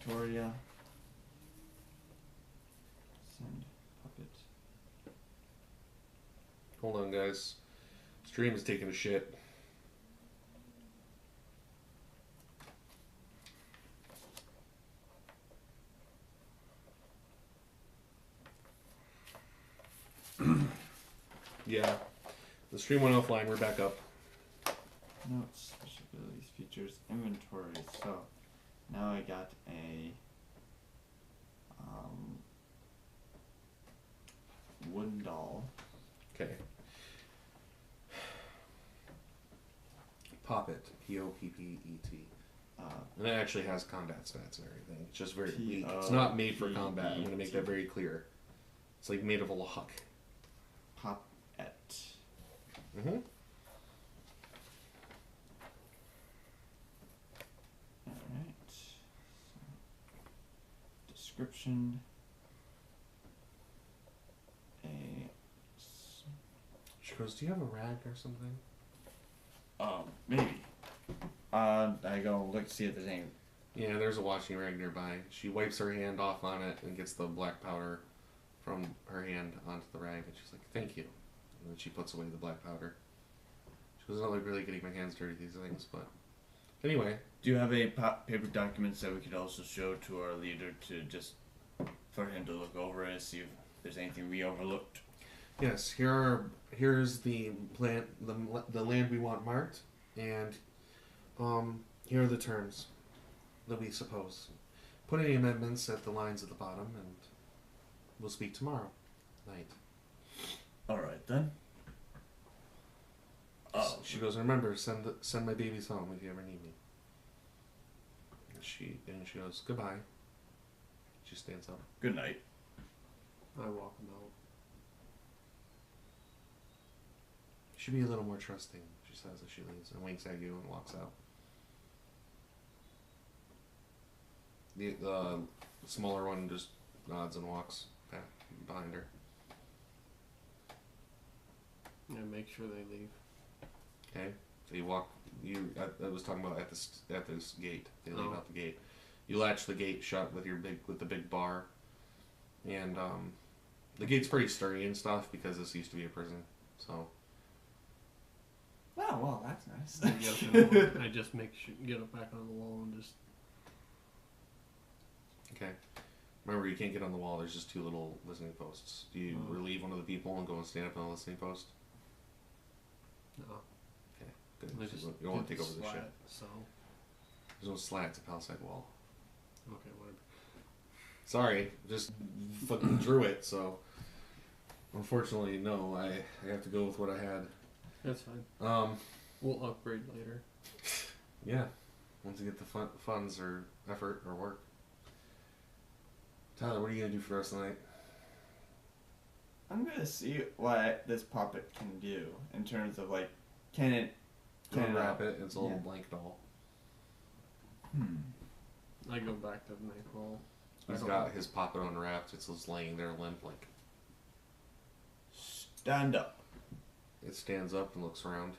Victoria. Send puppet. Hold on, guys. Stream is taking a shit. Yeah. The stream went offline. We're back up. Notes, special abilities, features, inventory. So now I got a wooden doll. Okay. Poppet. P-O-P-P-E-T. And it actually has combat stats and everything. It's just very weak. It's not made for combat. I'm going to make that very clear. It's like made of a lock. Poppet. Mm-hmm. Alright. So, description. She goes, do you have a rag or something? Maybe. I go look to see if there's any. Yeah, there's a washing rag nearby. She wipes her hand off on it and gets the black powder from her hand onto the rag, and she's like, thank you. And then she puts away the black powder. She goes, I don't like really getting my hands dirty these things, but anyway. Do you have a paper documents that we could also show to our leader to just for him to look over and see if there's anything we overlooked? Yes, here's the plan, the land we want marked, and here are the terms that we suppose. Put any amendments at the lines at the bottom, and we'll speak tomorrow night. All right then. She goes, remember, send my babies home if you ever need me. And she goes, goodbye. She stands up. Good night. I walk him out. Should be a little more trusting, she says as she leaves, and winks at you and walks out. The smaller one just nods and walks back behind her. Yeah, make sure they leave. Okay, so you walk. I was talking about at this gate. They leave out the gate. You latch the gate shut with the big bar, and the gate's pretty sturdy and stuff because this used to be a prison. So. Oh, well, that's nice. I just get it back on the wall and just. Okay. Remember, you can't get on the wall. There's just 2 little listening posts. Do you relieve one of the people and go and stand up on the listening post? No. Okay, good. You don't want to take over the ship. So. There's no slat. It's a palisade wall. Okay, whatever. Sorry, just fucking drew it. So, unfortunately, no. I have to go with what I had. That's fine. We'll upgrade later. Yeah, once you get the funds or effort or work. Tyler, what are you gonna do for the rest of the night? I'm gonna see what this puppet can do in terms of like, can it Unwrap it. It's a little blank doll. I go back to the night hall. He's got his puppet unwrapped. It's just laying there limp, like. Stand up. It stands up and looks around.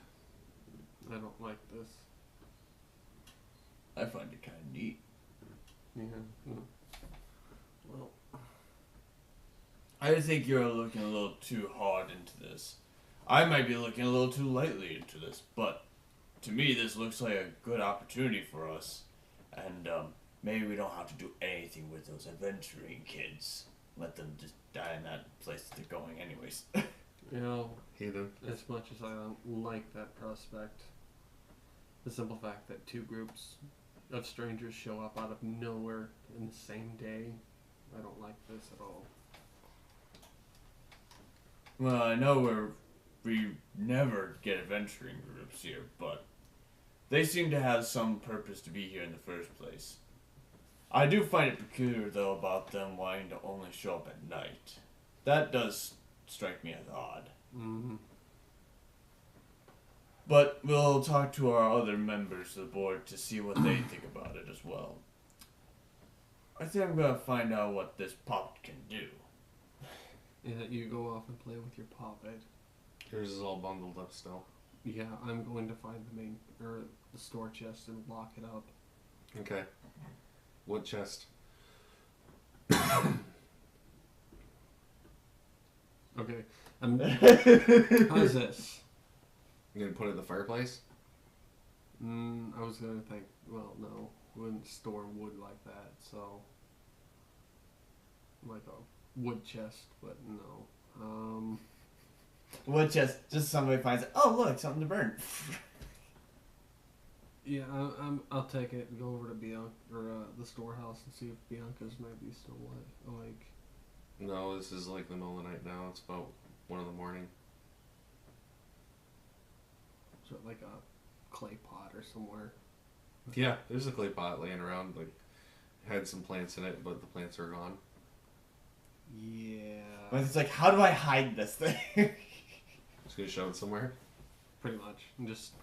I don't like this. I find it kind of neat. Yeah. Well, I think you're looking a little too hard into this. I might be looking a little too lightly into this, but to me this looks like a good opportunity for us. And maybe we don't have to do anything with those adventuring kids. Let them just die in that place that they're going anyways. you know, Heathen. as much as I don't like that prospect, the simple fact that 2 groups of strangers show up out of nowhere in the same day, I don't like this at all. Well, I know we never get adventuring groups here, but they seem to have some purpose to be here in the first place. I do find it peculiar, though, about them wanting to only show up at night. That does strike me as odd. Mm-hmm. But we'll talk to our other members of the board to see what they think about it as well. I think I'm going to find out what this puppet can do. Yeah, you go off and play with your puppet. Yours is all bundled up still. Yeah, I'm going to find the store chest and lock it up. Okay. What chest? Okay. How's this? You gonna put it in the fireplace? I was gonna think. Well, no, we wouldn't store wood like that. So, like a wood chest, but no. What just somebody finds it. Oh look, something to burn. Yeah, I'll take it and go over to Bianca or the storehouse and see if Bianca's might be still awake. No, this is like the middle of the night now. It's about 1 a.m. So like a clay pot or somewhere. Yeah, there's a clay pot laying around. Like, had some plants in it, but the plants are gone. Yeah. But it's like, how do I hide this thing? Just gonna shove it somewhere. Pretty much. And just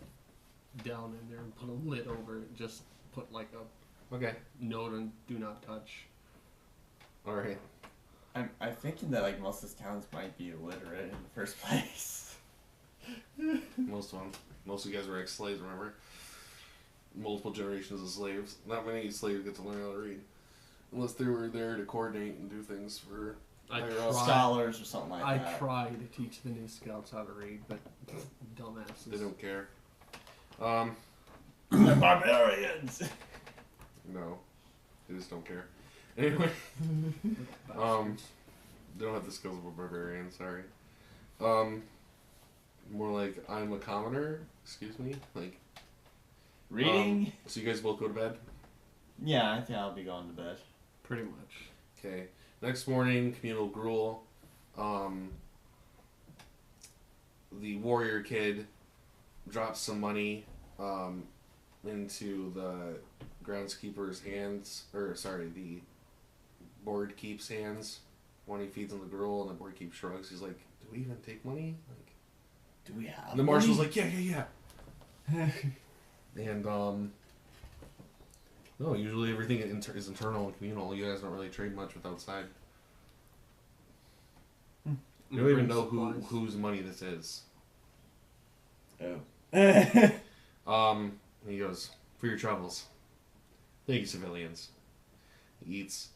down in there and put a lid over it. Just put like a Okay. note and do not touch. All right. I'm thinking that like most of the towns might be illiterate in the first place. Most of them. Most of you guys were ex-slaves, remember? Multiple generations of slaves. Not many slaves get to learn how to read. Unless they were there to coordinate and do things for Scholars or something like I that. try to teach the new scouts how to read, but dumbasses. They don't care. They're barbarians! No. They just don't care. Anyway. Bastards. They don't have the skills of a barbarian, sorry. More like, I'm a commoner, excuse me. Like, Reading? so you guys both go to bed? Yeah, I think I'll be going to bed. Pretty much. Okay. Next morning, communal gruel. The warrior kid drops some money into the groundskeeper's hands, the board keep's hands when he feeds him the gruel, and the board keep shrugs. He's like, "Do we even take money?" Like, do we have? and the marshal's like, "Yeah." And no, usually everything is internal and communal. You guys don't really trade much with outside. You don't even know whose money this is. Oh. And he goes, "For your troubles. Thank you, civilians." He eats.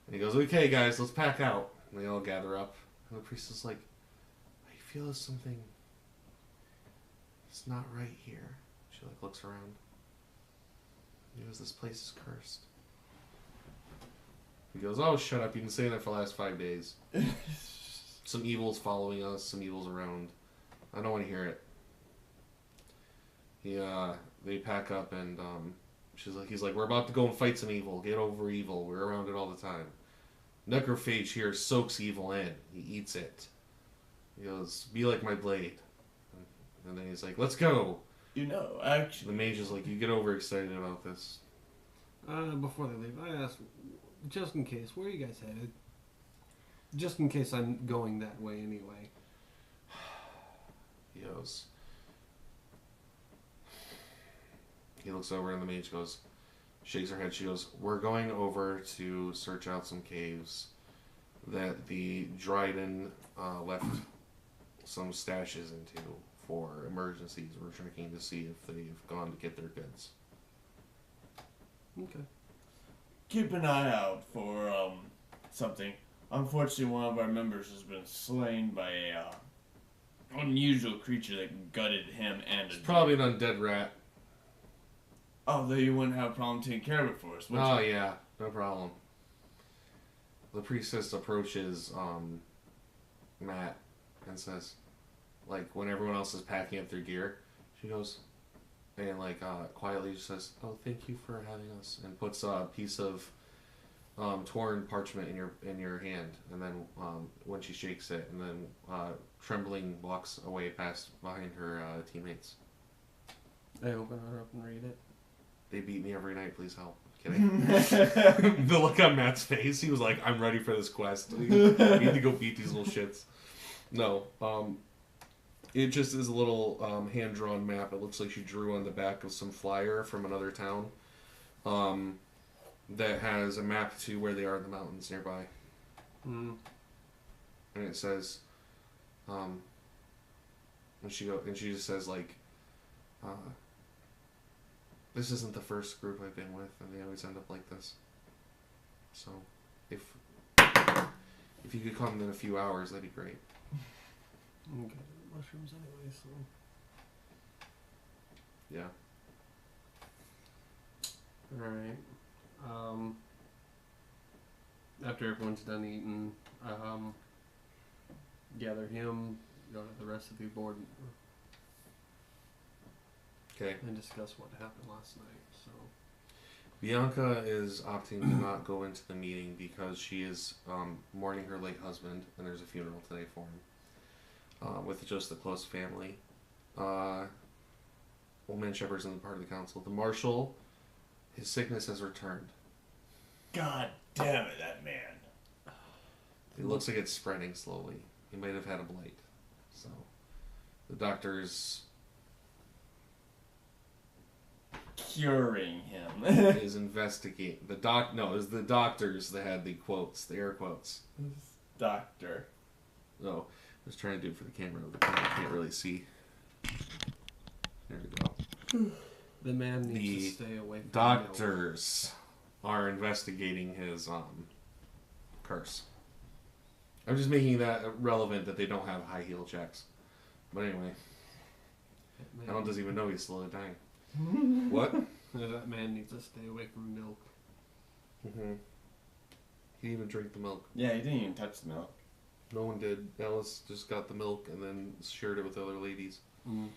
And he goes, "Okay, guys, let's pack out." And they all gather up. And the priest is like, "I feel there's something. It's not right here." She like looks around. He goes, "This place is cursed." He goes, "Oh, shut up. You've been saying that for the last 5 days. Some evil's following us. Some evil's around. I don't want to hear it." They pack up and he's like, "We're about to go and fight some evil. Get over evil. We're around it all the time. Necrophage here soaks evil in. He eats it." He goes, "Be like my blade." And then he's like, "Let's go." You know, actually. The mage is like, "You get overexcited about this." Before they leave, I asked, just in case, where are you guys headed? Just in case I'm going that way anyway. He goes. He looks over and the mage goes, shakes her head. She goes, "We're going over to search out some caves that the Dryden left some stashes into for emergencies. We're checking to see if they've gone to get their goods." Okay. Keep an eye out for something. Unfortunately, one of our members has been slain by a unusual creature that gutted him and It's probably an undead rat. Oh, then you wouldn't have a problem taking care of it for us, would Oh, you? yeah. No problem. The priestess approaches Matt and says, like, when everyone else is packing up their gear, she goes, and, like, quietly just says, "Oh, thank you for having us," and puts a piece of torn parchment in your hand, and then when she shakes it, and then trembling walks away behind her teammates. I open it up and read it. "They beat me every night, please help." Kidding. The look on Matt's face, he was like, "I'm ready for this quest. We need to go beat these little shits." No, it just is a little hand-drawn map. It looks like she drew on the back of some flyer from another town that has a map to where they are in the mountains nearby. Mm. And it says, and she just says, like, "This isn't the first group I've been with, and they always end up like this. So, if If you could come in a few hours, that'd be great. I'm good at mushrooms anyway, so. Yeah. Alright. After everyone's done eating, gather him, the rest of the board, Okay. and discuss what happened last night. So. Bianca is opting to not go into the meeting because she is mourning her late husband, and there's a funeral today for him with just the close family. Old Man Shepherd's in the part of the council. The marshal, his sickness has returned. God damn it, that man. It looks like it's spreading slowly. He might have had a blight. So, the doctor's Curing him. is investigating. No, it was the doctors that had the quotes, the air quotes. Doctor. No, I was trying to do it for the camera, but the camera can't really see. There we go. The man needs The to stay away from doctors are investigating his curse. I'm just making that relevant that they don't have high heel checks. But anyway, milk. Alan doesn't even know he's slowly dying. What? That man needs to stay away from milk. Mm-hmm. He didn't even drink the milk. Yeah, he didn't even touch the milk. No one did. Alice just got the milk and then shared it with other ladies. Mm.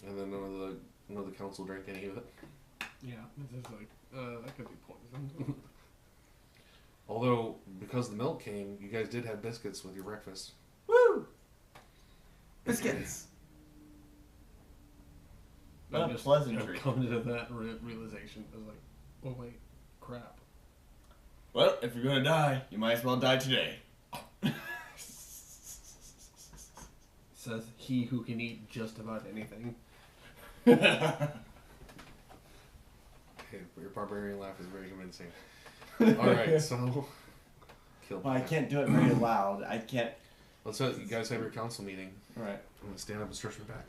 And then none of the council drank any of it. Yeah, it's just like, that could be poison. Although, because the milk came, you guys did have biscuits with your breakfast. Woo! Biscuits. What a pleasantry. I've come to that realization. I was like, oh wait, crap. Well, if you're gonna die, you might as well die today. Says he who can eat just about anything. Okay, your barbarian laugh is very convincing. Alright, so... Kill Well, I can't do it very loud. I can't... You guys have your council meeting. Alright. I'm gonna stand up and stretch my back.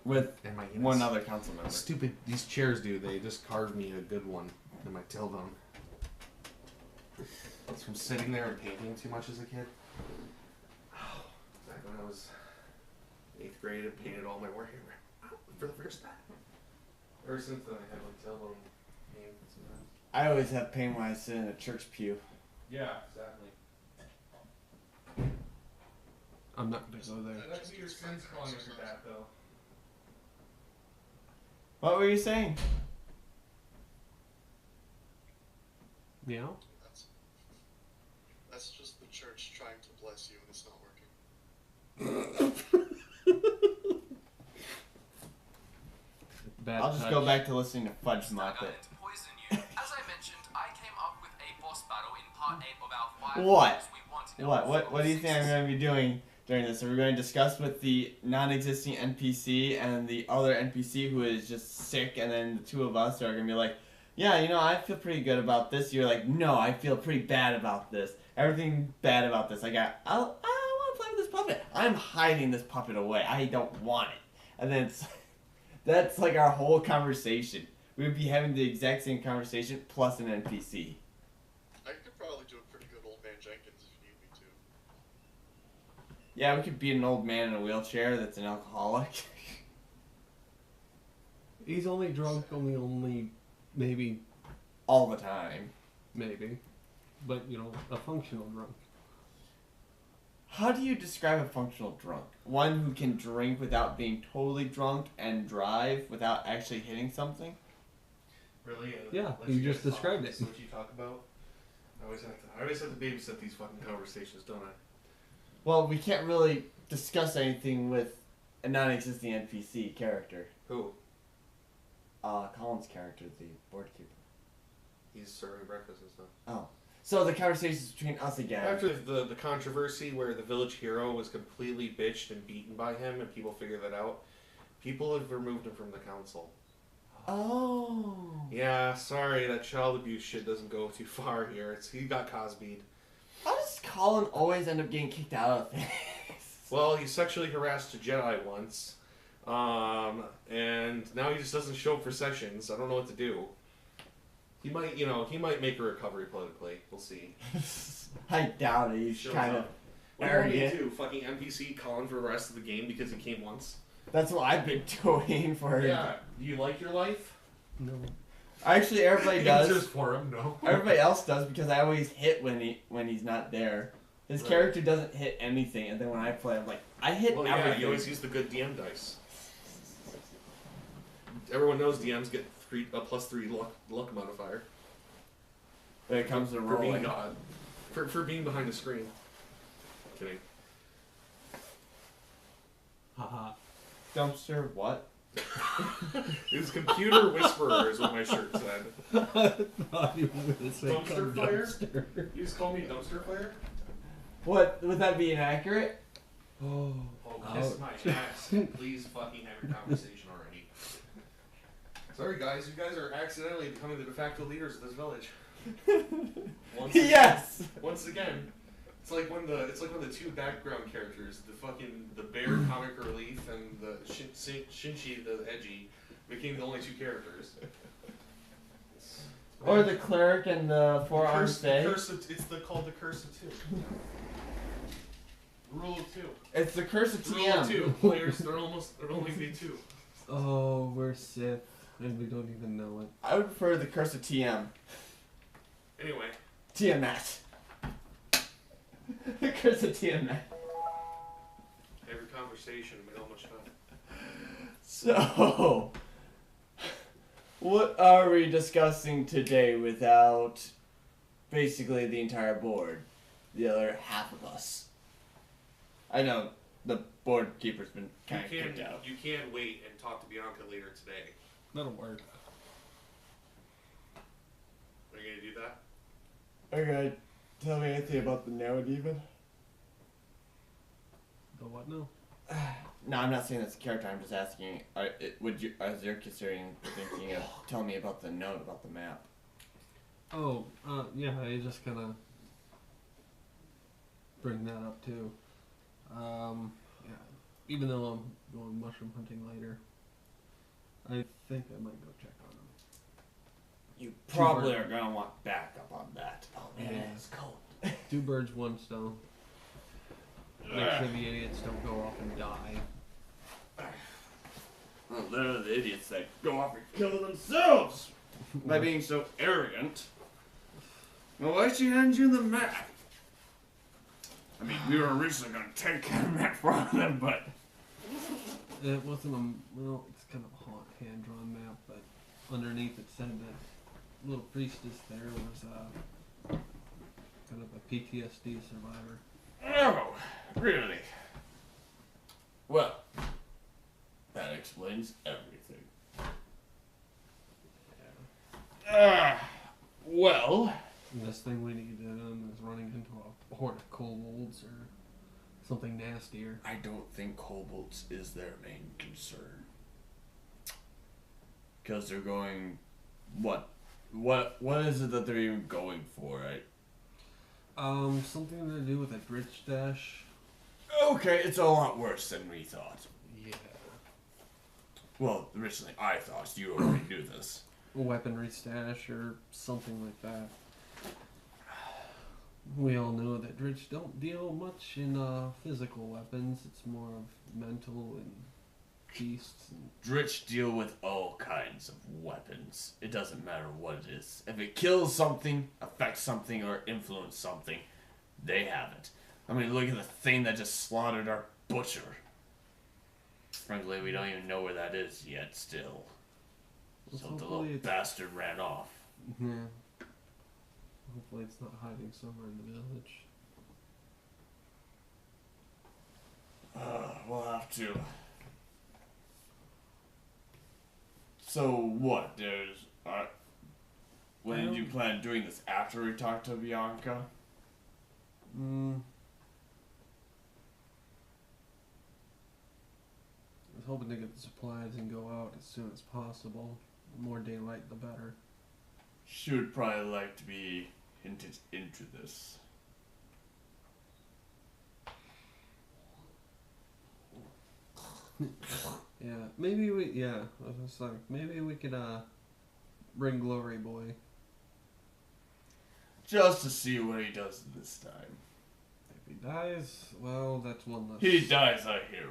With And my one other council member. Stupid, these chairs do. They just carved me a good one in my tailbone. It's from sitting there and painting too much as a kid. Back when I was 8th grade and painted all my Warhammer for the first time. Ever since then, I have like tailbone pain sometimes. I always have pain when I sit in a church pew. Yeah, exactly. I'm not gonna go there. That could be your sins calling you for that, though. What were you saying? Meow? That's just the church trying to bless you and it's not working. Bad I'll just touch. go back to listening to Fudge Muppet. Poison you. As I mentioned, I came up with a boss battle in part 8 of our 5 What? battles we want in our What do you think I'm sixes. going to be doing during this? Are we going to discuss with the non-existing NPC and the other NPC who is just sick, and then the two of us are going to be like, yeah, you know, I feel pretty good about this. You're like, no, I feel pretty bad about this. Everything bad about this. I want to play with this puppet. I'm hiding this puppet away. I don't want it. And then that's like our whole conversation. We would be having the exact same conversation plus an NPC. I could probably do a pretty good old man Jenkins if you need me to. Yeah, we could beat an old man in a wheelchair that's an alcoholic. He's only drunk, only maybe, All the time. maybe. But, a functional drunk. How do you describe a functional drunk? One who can drink without being totally drunk and drive without actually hitting something? Really? Yeah, Let you guys just talk. described it. This is what you talk about? I always have to babysit these fucking conversations, don't I? Well, we can't really discuss anything with a non-existing NPC character. Who? Colin's character, the board keeper. He's serving breakfast and stuff. Oh. So the conversation's between us again. After the controversy where the village hero was completely bitched and beaten by him and people figured that out, people have removed him from the council. Oh. Yeah, sorry, that child abuse shit doesn't go too far here. He got Cosby'd. How does Colin always end up getting kicked out of things? Well, he sexually harassed a Jedi once. And now he just doesn't show up for sessions. I don't know what to do. He might, he might make a recovery politically. We'll see. I doubt it. He's Shows kind of up. What do you want me to arrogant. do? Fucking NPC calling for the rest of the game because he came once? That's what I've been doing for. Yeah. Do you like your life? No. Actually, everybody does. Answers for him, no. Everybody else does because I always hit when he's not there. His Right. character doesn't hit anything, and then when I play, I'm like, I hit Well, yeah, everything. you always use the good DM dice. Everyone knows DMs get a +3 luck modifier When it comes to for rolling. being God. For being behind the screen. Kidding. Haha. Dumpster what? It was computer whisperer is what my shirt said. Thought you were gonna say Dumpster fire? dumpster. You just call me dumpster fire? What would that be inaccurate? Oh. Oh, kiss my ass. Please fucking have your conversation already. Sorry guys, you guys are accidentally becoming the de facto leaders of this village. Yes. Once again, it's like when the two background characters, the bear comic relief and the Shinchi the edgy, became the only two characters. Or the cleric and the forearm stay. Called the curse of two. Rule of two. It's the curse of Rule of TM. two. Players there only be two. Oh, we're Sith, and we don't even know it. I would prefer the curse of TM. Anyway. Tiamat. The curse of Tiamat. Every conversation, we how much time. So, what are we discussing today without basically the entire board? The other half of us. I know the board keeper's been kind of kicked out. You can wait and talk to Bianca later today. That'll work. Are you gonna do that? Are you gonna tell me anything about the Neodevan? The what now? No, I'm not saying that's a character. I'm just asking. As you're considering thinking of, tell me about the note about the map. Oh, yeah, I just gonna bring that up too. Yeah, even though I'm going mushroom hunting later, I think I might go check on them. You probably are gonna want backup on that. Oh man, Yeah. it's cold. 2 birds, 1 stone. Make sure the idiots don't go off and die. Well, they're the idiots that go off and kill themselves by being so arrogant. Well, why should she hand you the map? I mean, we were originally going to take the map from them, but... It wasn't well, it's kind of a hand-drawn map, but underneath it said that little priestess there was kind of a PTSD survivor. Oh, really? Well, that explains everything. Well... And this thing we need to do is running into a horde of kobolds or something nastier. I don't think kobolds is their main concern. Because they're going... What is it that they're even going for, right? Something to do with a bridge dash. Okay, it's a lot worse than we thought. Yeah. Well, originally I thought you already knew this. A weaponry stash or something like that. We all know that Dritch don't deal much in physical weapons. It's more of mental and beasts. And Dritch deal with all kinds of weapons. It doesn't matter what it is. If it kills something, affects something, or influences something, they have it. I mean, look at the thing that just slaughtered our butcher. Frankly, we don't even know where that is yet still. Well, So the hopefully little it's- bastard ran off. yeah. Hopefully it's not hiding somewhere in the village. We'll have to. So what? When did you plan doing this? After we talk to Bianca? I was hoping to get the supplies and go out as soon as possible. The more daylight, the better. She would probably like to be into this. Yeah, maybe we. Yeah, I was just like, maybe we could bring Glory Boy just to see what he does this time. If he dies, well, that's one less. He dies a hero.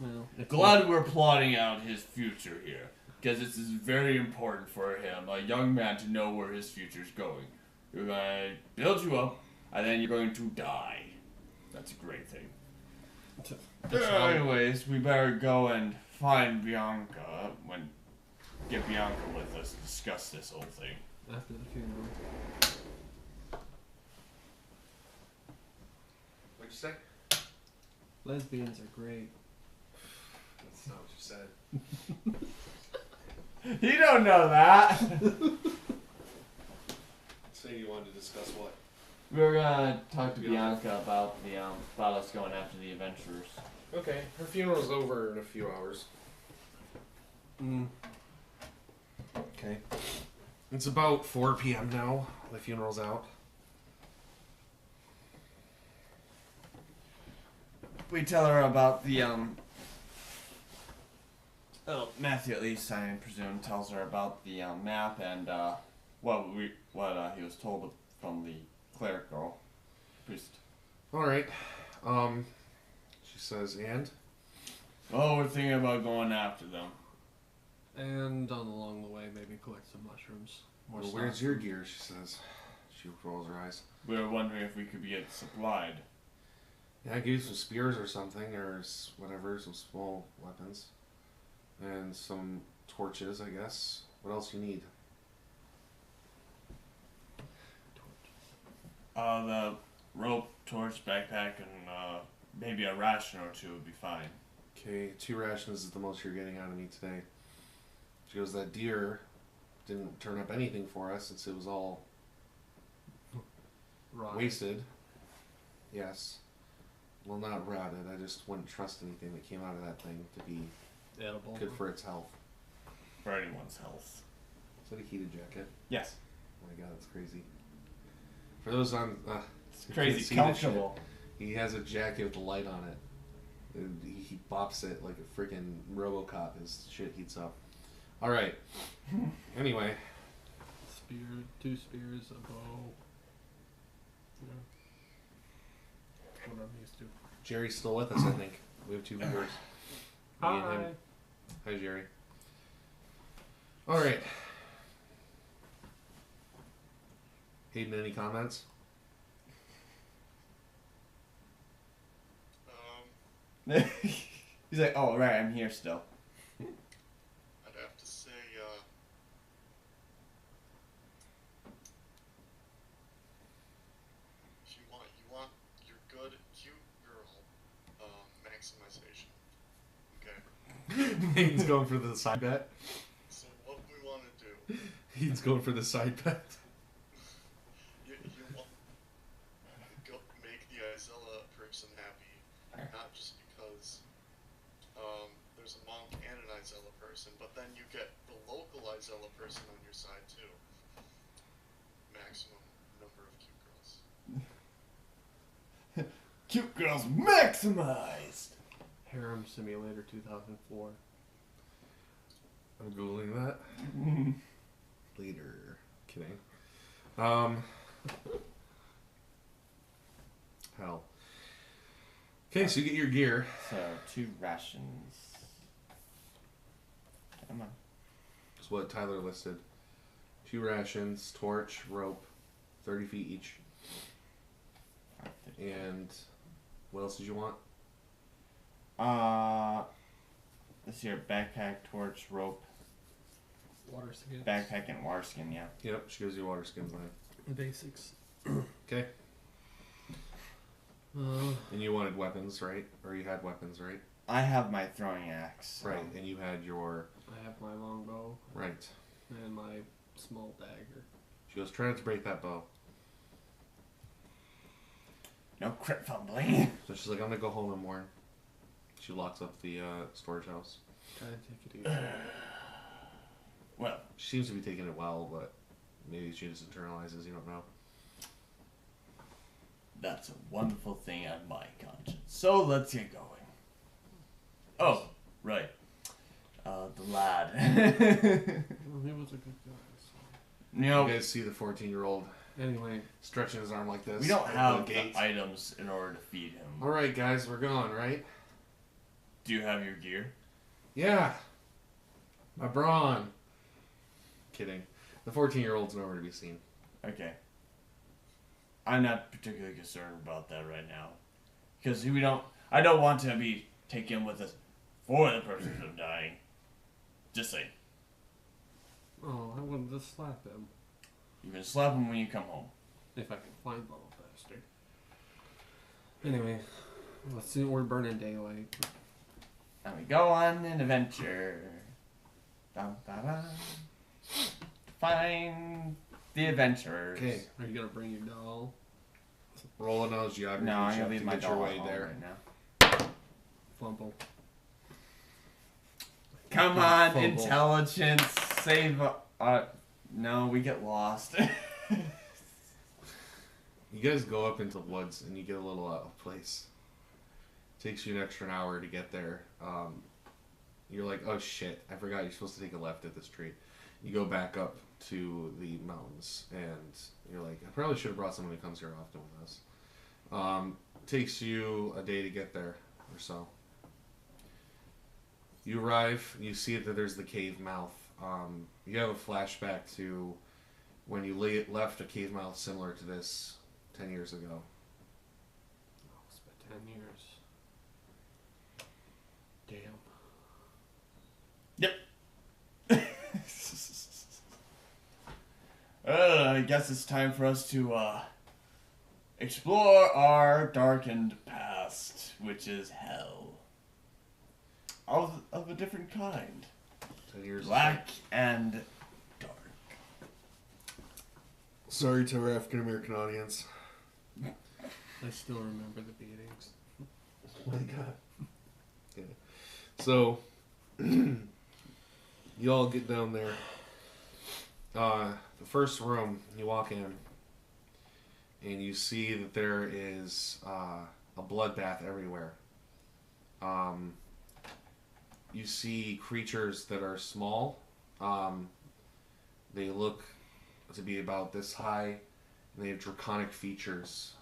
Well, it's Glad we're plotting out his future here, because this is very important for him, a young man, to know where his future's going. We're going to build you up, and then you're going to die. That's a great thing. Anyways, we better go and find Bianca, get Bianca with us to discuss this whole thing. after the funeral. What'd you say? Lesbians are great. That's not what you said. You don't know that. Say you wanted to discuss what? We're gonna talk to Bianca about about us going after the adventurers. Okay, her funeral's over in a few hours. Okay. It's about 4 p.m. now. The funeral's out. We tell her about the Matthew, at least I presume, tells her about the map and what he was told from the cleric girl priest. All right. She says, and? Oh, we're thinking about going after them. And along the way, maybe collect some mushrooms. Well, where's your gear? She says. She rolls her eyes. We were wondering if we could get supplied. Yeah, I give you some spears or something, or whatever, some small weapons. And some torches, I guess. What else you need? The rope, torch, backpack, and maybe a ration or two would be fine. Okay, 2 rations is the most you're getting out of me today. She goes, that deer didn't turn up anything for us since it was all Rotted. wasted. Yes. Well, not rotted. I just wouldn't trust anything that came out of that thing to be Edible. good for its health. For anyone's health. Is that a heated jacket? Yes. Oh my god, that's crazy. For those on... It's who crazy can't see comfortable. this shit, he has a jacket with a light on it. And he bops it like a freaking RoboCop. His shit heats up. Alright. Anyway. Spear, 2 spears, a bow. Yeah. What I'm used to. Jerry's still with us, I think. We have 2 viewers. Me and him. Hi, Jerry. Alright. Hayden, any comments? He's like, oh, right, I'm here still. I'd have to say, if you want your good, cute girl, maximization. Okay. Hayden's going for the side bet. So what we want to do, Hayden's going for the side bet. you want go make the Isella person happy, not just because there's a monk and an Isella person, but then you get the local Isella person on your side too. Maximum number of cute girls. Cute girls maximized! Harem Simulator 2004. I'm Googling that. Later. Kidding. Hell. Okay, so you get your gear. So, 2 rations. Come on. That's what Tyler listed. 2 rations, torch, rope, 30 feet each. And what else did you want? This here, backpack, torch, rope, Water skins. backpack, and water skin, yeah. Yep, she gives you water skins on it. The basics. Okay. Uh, And you wanted weapons, right? Or you had weapons, right? I have my throwing axe. Right. And you had your... I have my longbow Right. and my small dagger. She goes, try not to break that bow. No crit fumbling. So she's like, I'm going to go home and mourn. She locks up the storage house. Try to take it easy. Well, She seems to be taking it well, but maybe she just internalizes, you don't know. that's a wonderful thing on my conscience. So let's get going. Oh, right. The lad. Well, he was a good guy. So. You know, You guys see the 14-year-old Anyway, stretching his arm like this. We don't at have the the gate. items in order to feed him. All right, guys, we're going, right? Do you have your gear? Yeah. My brawn. Kidding. The 14-year-old's nowhere to be seen. Okay. I'm not particularly concerned about that right now. Because I don't want to be taken with us for the purpose of dying. Just saying. oh, I wanted to slap him. You can slap him when you come home. If I can find the little bastard. Anyway, let's see, we're burning daylight. And we go on an adventure. Dum, ba, ba. To find the adventurers. Okay. Are you gonna bring your doll? Roll a nose geography No, I'm check gonna to leave my get your doll way at home there. right now. Fumble. Come on, Fumble. intelligence, save. No, we get lost. You guys go up into the woods and you get a little out of place. Takes you an extra hour to get there. You're like, oh shit, I forgot you're supposed to take a left at this tree. You go back up to the mountains and you're like, I probably should have brought someone who comes here often with us. Takes you a day to get there or so. You arrive, you see that there's the cave mouth. You have a flashback to when you left a cave mouth similar to this 10 years ago. Oh, it's been 10 years. Damn. I guess it's time for us to explore our darkened past, which is hell. Of a different kind. 10 years Black and dark. Sorry to our African American audience. I still remember the beatings. Oh my god. Yeah. So, you all get down there. The first room, you walk in, and you see that there is a bloodbath everywhere. You see creatures that are small. They look to be about this high, and they have draconic features.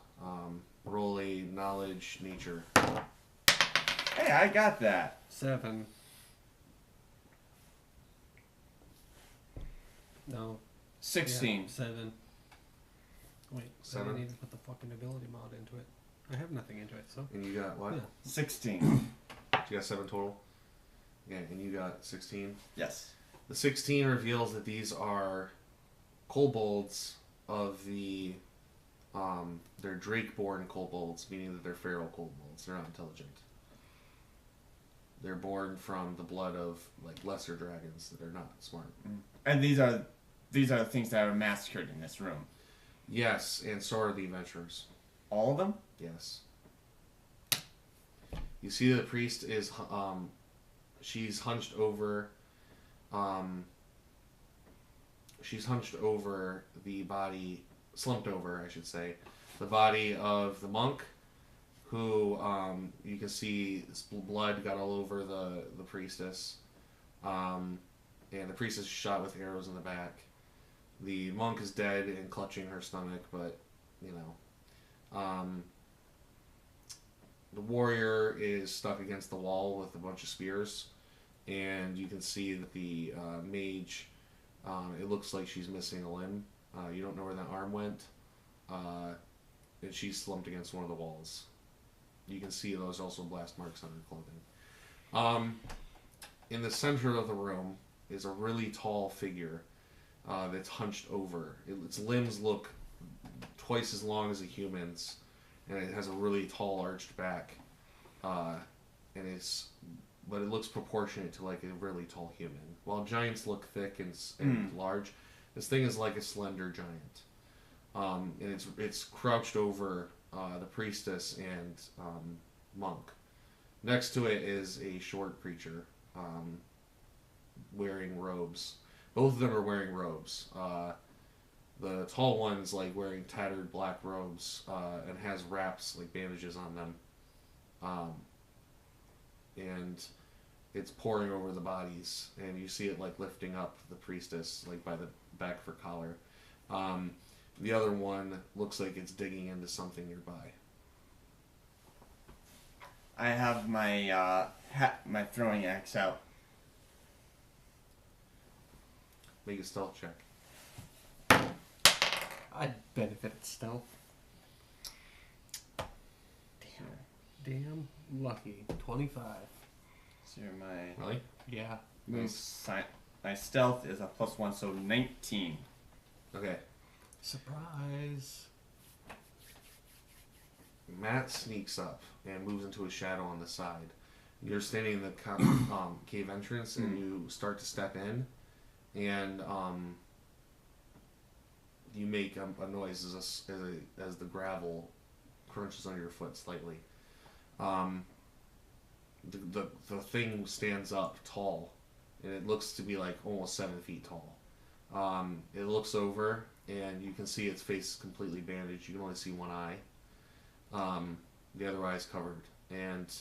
Roll a knowledge nature. Hey, I got that. 7. No. 16. Yeah, 7. Wait, 7? I need to put the fucking ability mod into it. I have nothing into it, so. And you got what? Yeah. 16. You got 7 total? Yeah, and you got 16? Yes. The 16 reveals that these are kobolds of the... they're Drake-born kobolds, meaning that they're feral kobolds. They're not intelligent. They're born from the blood of, like, lesser dragons that are not smart. And these are the things that are massacred in this room. Yes, and so are the adventurers. All of them? Yes. You see the priest is, she's hunched over, the body, slumped over, I should say, the body of the monk, who, you can see blood got all over the priestess, and the priestess is shot with arrows in the back. The monk is dead and clutching her stomach, but, you know, the warrior is stuck against the wall with a bunch of spears, and you can see that the mage, it looks like she's missing a limb. You don't know where that arm went, and she's slumped against one of the walls. You can see there's also blast marks on her clothing. In the center of the room is a really tall figure that's hunched over. Its limbs look twice as long as a human's, and it has a really tall arched back, but it looks proportionate to like a really tall human. While giants look thick and large, this thing is like a slender giant, and it's crouched over the priestess and monk. Next to it is a short creature wearing robes. Both of them are wearing robes. The tall one's like wearing tattered black robes and has wraps, like bandages on them. And it's pouring over the bodies, and you see it like lifting up the priestess like by the back of her collar. The other one looks like it's digging into something nearby. I have my my throwing axe out. Make a stealth check. I'd benefit at stealth. Damn lucky. 25. So my Really? Yeah. my stealth is a +1, so 19. Okay. Surprise. Matt sneaks up and moves into a shadow on the side. You're standing in the cave entrance, and you start to step in, and you make a noise as the gravel crunches under your foot slightly. The thing stands up tall, and it looks to be like almost 7 feet tall. It looks over, and you can see its face is completely bandaged. You can only see one eye. The other eye is covered, and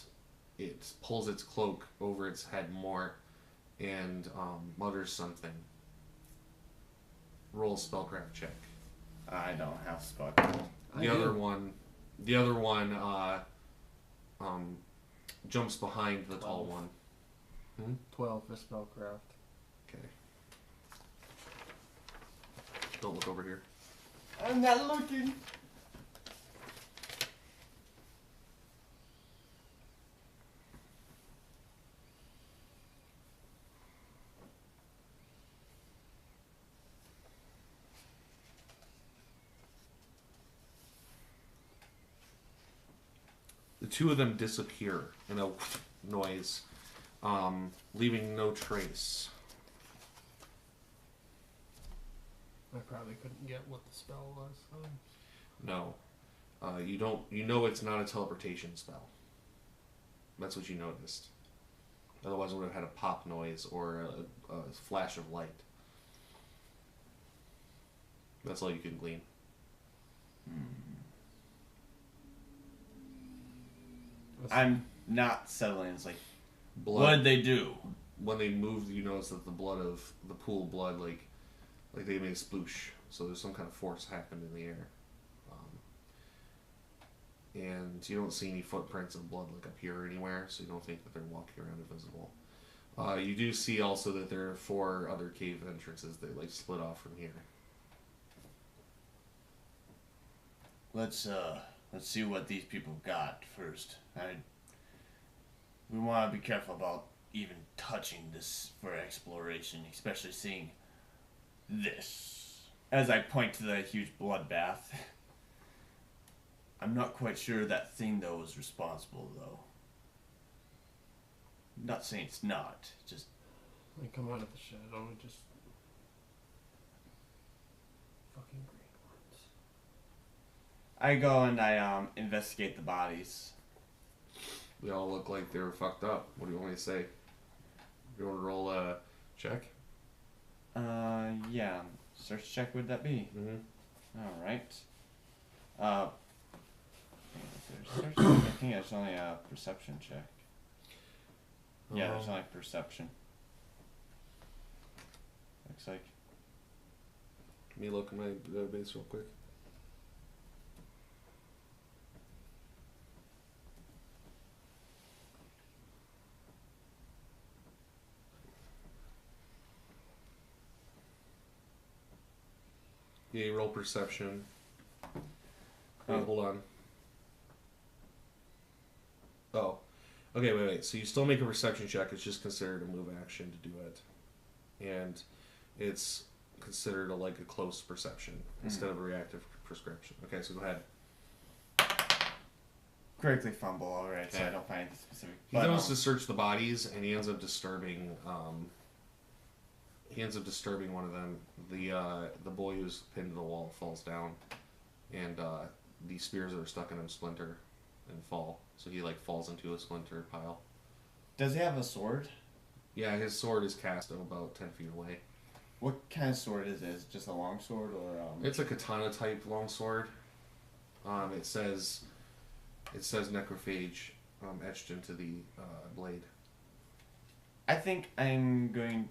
it pulls its cloak over its head more, and mutters something. Roll a spellcraft check. I don't have spell. The other one jumps behind the tall one. 12 for spellcraft. Okay. Don't look over here. I'm not looking. The two of them disappear in a noise, leaving no trace. I probably couldn't get what the spell was. No. You don't. You know it's not a teleportation spell. That's what you noticed. Otherwise, it would have had a pop noise or a flash of light. That's all you can glean. I'm not settling. It's like, Blood. what did they do? When they moved, you notice that the pool of blood, like they made a sploosh. So there's some kind of force happened in the air. And you don't see any footprints of blood like up here anywhere, so you don't think that they're walking around invisible. You do see also that there are 4 other cave entrances that like split off from here. Let's see what these people got first. We want to be careful about even touching this for exploration, especially seeing this. As I point to the huge bloodbath. I'm not quite sure that thing though was responsible though. I'm not saying it's not, just I come out of the shadow and just fucking green ones. I go and I investigate the bodies. They all look like they were fucked up. What do you want me to say? You want to roll a check? Yeah. Search check would that be? Mm-hmm. Alright. I think it's only a perception check. Yeah, there's only perception. Looks like. Let me look at my base real quick. Yeah, you roll perception. Wait, hold on. Oh. Okay, wait. So you still make a perception check. It's just considered a move action to do it. And it's considered a close perception instead of a reactive prescription. Okay, so go ahead. Correctly fumble, alright, so I don't find anything specific. He goes to search the bodies, and he ends up disturbing one of them. The boy who's pinned to the wall falls down, and the spears that are stuck in him splinter and fall. So he falls into a splinter pile. Does he have a sword? Yeah, his sword is cast about 10 feet away. What kind of sword is it? Is it just a long sword or It's a katana type long sword. It says necrophage etched into the blade. I think I'm going.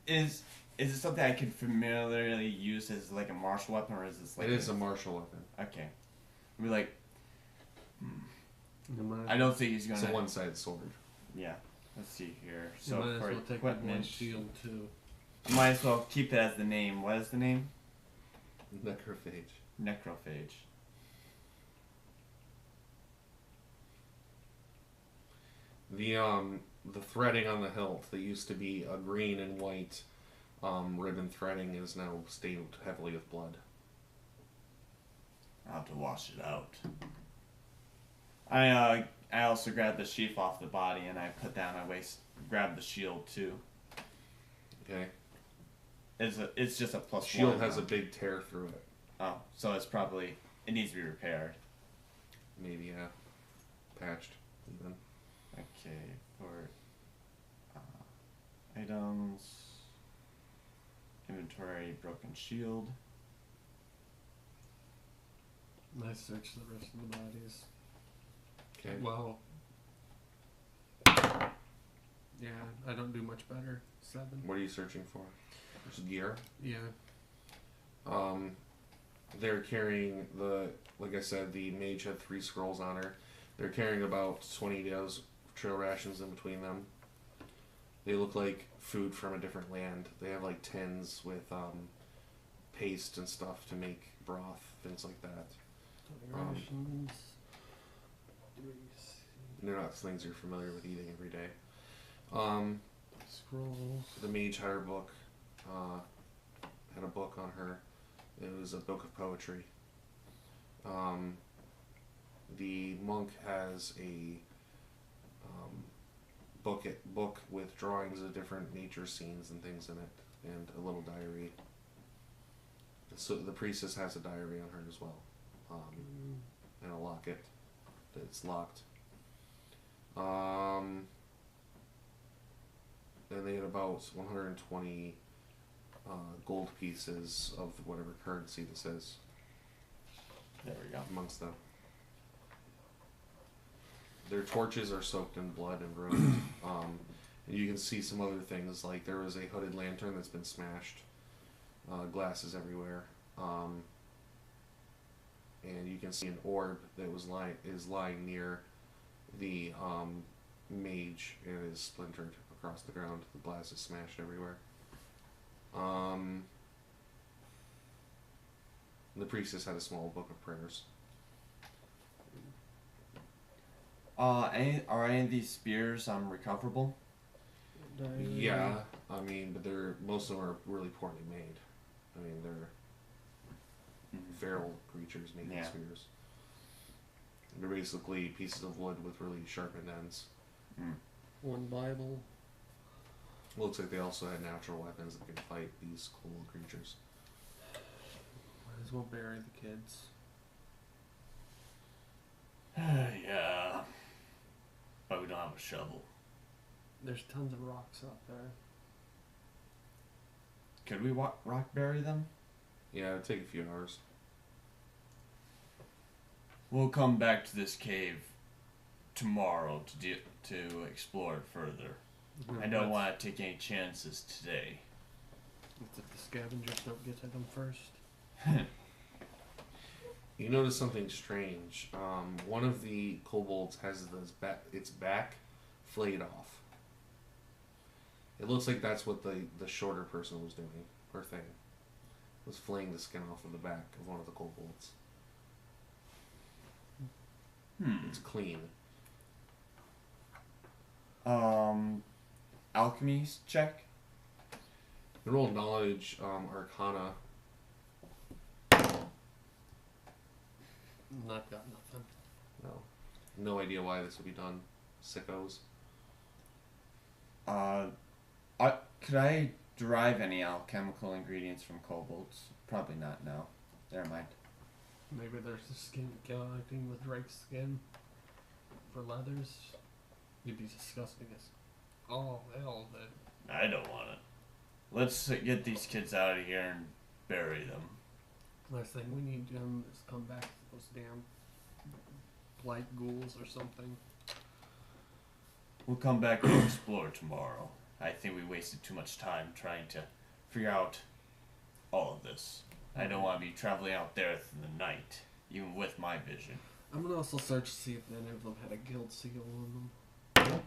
Is Is it something I can familiarly use as like a martial weapon, or is this like? It is a martial weapon. Okay. I'll be like, You might, I don't think he's It's gonna. a one-sided sword. Yeah. Let's see here. you So might as for well take the one equipment, shield too. might as well keep it as the name. What is the name? Necrophage. Necrophage. The threading on the hilt that used to be a green and white ribbon threading is now stained heavily with blood. I'll have to wash it out. I also grabbed the sheath off the body and I put down my waist. Grabbed the shield too. Okay. It's just a plus Shield one. has a big tear through it. Oh, so it needs to be repaired. Maybe, yeah. Patched, even. Okay, for items, inventory, broken shield. I search the rest of the bodies. Okay. Well, yeah, I don't do much better. 7. What are you searching for? Just gear? Yeah. They're carrying like I said, the mage had 3 scrolls on her. They're carrying about 20 days trail rations in between them. They look like food from a different land. They have like tins with paste and stuff to make broth, things like that. Rations. They're not things you're familiar with eating every day. Scrolls. The mage had her book, had a book on her. It was a book of poetry. The monk has a book with drawings of different nature scenes and things in it, and a little diary. So the priestess has a diary on her as well, and a locket that's locked. And they had about 120 gold pieces of whatever currency this is There we go. amongst them. Their torches are soaked in blood and ruined. And you can see some other things, like there was a hooded lantern that's been smashed, glasses everywhere, and you can see an orb that is lying near the mage and is splintered across the ground. The glass is smashed everywhere. The priestess had a small book of prayers. Are any of these spears recoverable? Yeah, I mean, but most of them are really poorly made. I mean, they're feral creatures making Yeah. spears. They're basically pieces of wood with really sharpened ends. One Bible. Looks like they also had natural weapons that can fight these cool creatures. Might as well bury the kids. Yeah. But we don't have a shovel. There's tons of rocks out there. Could we rock bury them? Yeah, it'd take a few hours. We'll come back to this cave tomorrow to explore it further. I don't want to take any chances today. Let's if the scavengers don't get to them first. You notice something strange. One of the kobolds has its back flayed off. It looks like that's what the shorter person was doing, or thing. Was flaying the skin off of the back of one of the kobolds. It's clean. Alchemy check? Roll knowledge, arcana. Not got nothing. No idea why this would be done. Sickos. Could I derive any alchemical ingredients from kobolds? Probably not, no. Never mind. Maybe there's the skin connecting with drake's skin for leathers. You'd be disgusting as all hell, but I don't want it. Let's get these kids out of here and bury them. last thing we need them is come back to those damn blight ghouls or something. We'll come back and explore tomorrow. I think we wasted too much time trying to figure out all of this. I don't want to be traveling out there in the night, even with my vision. I'm gonna also search to see if any of them had a guild seal on them.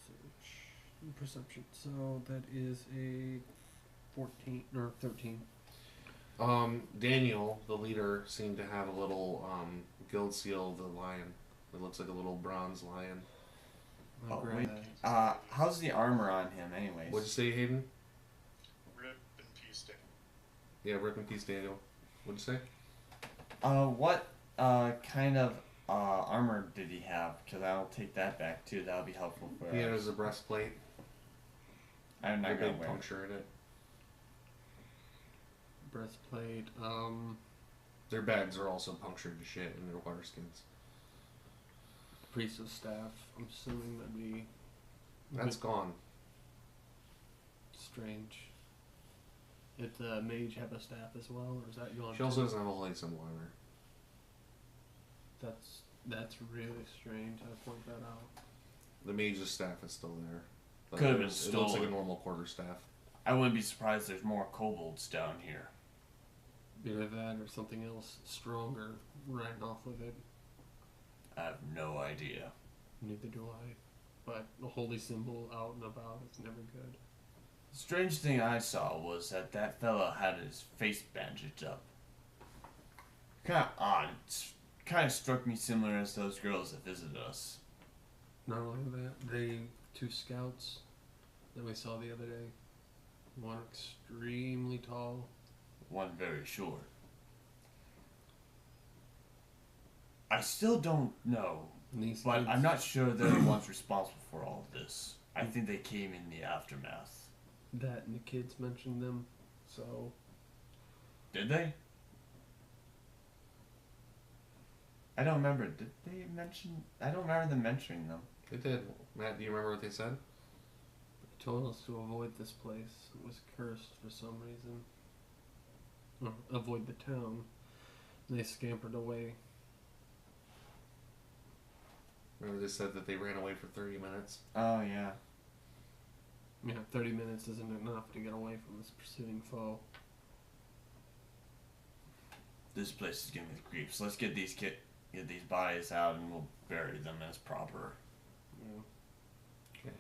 Search and perception. So that is a 14 or 13. Daniel, the leader, seemed to have a little guild seal of the lion. It looks like a little bronze lion. I'll Oh, grab wait. that. How's the armor on him, anyways? What'd you say, Hayden? Rip in peace, Dan. Yeah, rip in peace, Daniel. What'd you say? What kind of armor did he have? Because I'll take that back too. That'll be helpful for He us. has a breastplate. I'm A not gonna big wear it. puncture in it. Breastplate. Their bags are also punctured to shit in their water skins. Priest of staff. I'm assuming that'd be That's gone. strange. Did the mage have a staff as well, or is that gone? She also too? doesn't have a holy symbol armor. That's really strange. I point that out. The mage's staff is still there. But Could have been it looks like a stolen. normal quarter staff. I wouldn't be surprised there's more kobolds down here. Either that or something else stronger ran off with it. I have no idea. Neither do I. But a holy symbol out and about is never good. The strange thing I saw was that fella had his face bandaged up. Kind of odd. Kind of struck me similar as those girls that visited us. Not only that, the 2 scouts that we saw the other day. One extremely tall. One very short. I still don't know, And these but kids, I'm not sure they're the ones responsible for all of this. I think they came in the aftermath. That and the kids mentioned them. So Did they? I don't remember. Did they mention? I don't remember them mentioning them. They did. Matt, do you remember what they said? they told us to avoid this place. It was cursed for some reason. Or avoid the town. And they scampered away. Remember they said that they ran away for 30 minutes? Oh yeah. Yeah, 30 minutes isn't enough to get away from this pursuing foe. This place is giving me the creeps. Let's get these bodies out and we'll bury them as proper. Yeah. Okay.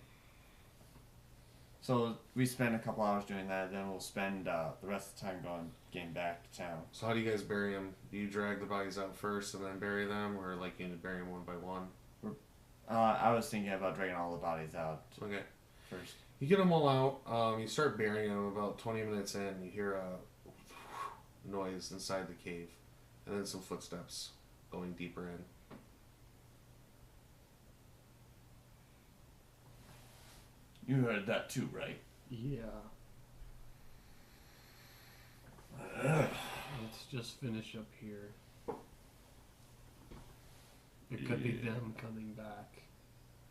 So we spend a couple hours doing that, then we'll spend the rest of the time getting back to town. So how do you guys bury them? Do you drag the bodies out first and then bury them? Or like you bury them one by one? I was thinking about dragging all the bodies out Okay. first. You get them all out. You start burying them. About 20 minutes in, you hear a noise inside the cave, and then some footsteps going deeper in. You heard that too, right? Yeah. Let's just finish up here. It could be Yeah. them coming back.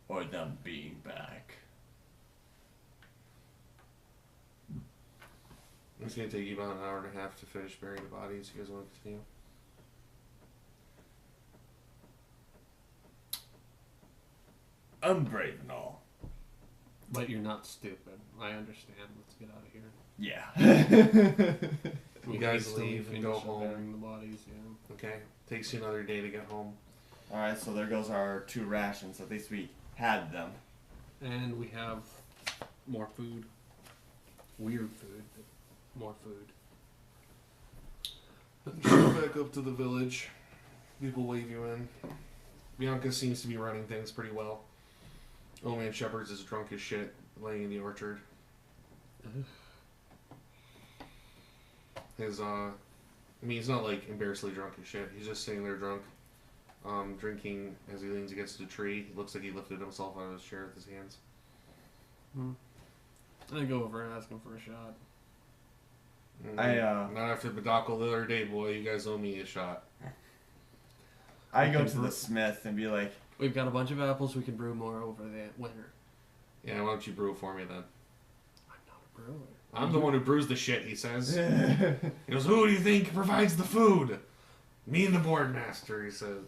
Or them being back. It's going to take you about an hour and a half to finish burying the bodies. You guys want to continue? I'm brave and all. But you're not stupid. I understand. Let's get out of here. Yeah. You guys Still leave and finish go up home. burying the bodies, yeah. Okay. Takes you another day to get home. Alright, so there goes our 2 rations. At least we had them. And we have more food. Weird food, but more food. Show back up to the village. People wave you in. Bianca seems to be running things pretty well. Old Man Shepherd's is drunk as shit, laying in the orchard. Ugh. His, he's not like embarrassingly drunk as shit. He's just sitting there drunk, drinking as he leans against a tree. He looks like he lifted himself out of his chair with his hands. I go over and ask him for a shot. Not after the debacle the other day, boy. You guys owe me a shot. I go to the smith and be like, We've got a bunch of apples. We can brew more over the winter. Yeah, why don't you brew for me then? I'm not a brewer. I'm the one who brews the shit, he says. He goes, who do you think provides the food? Me and the board master, he says.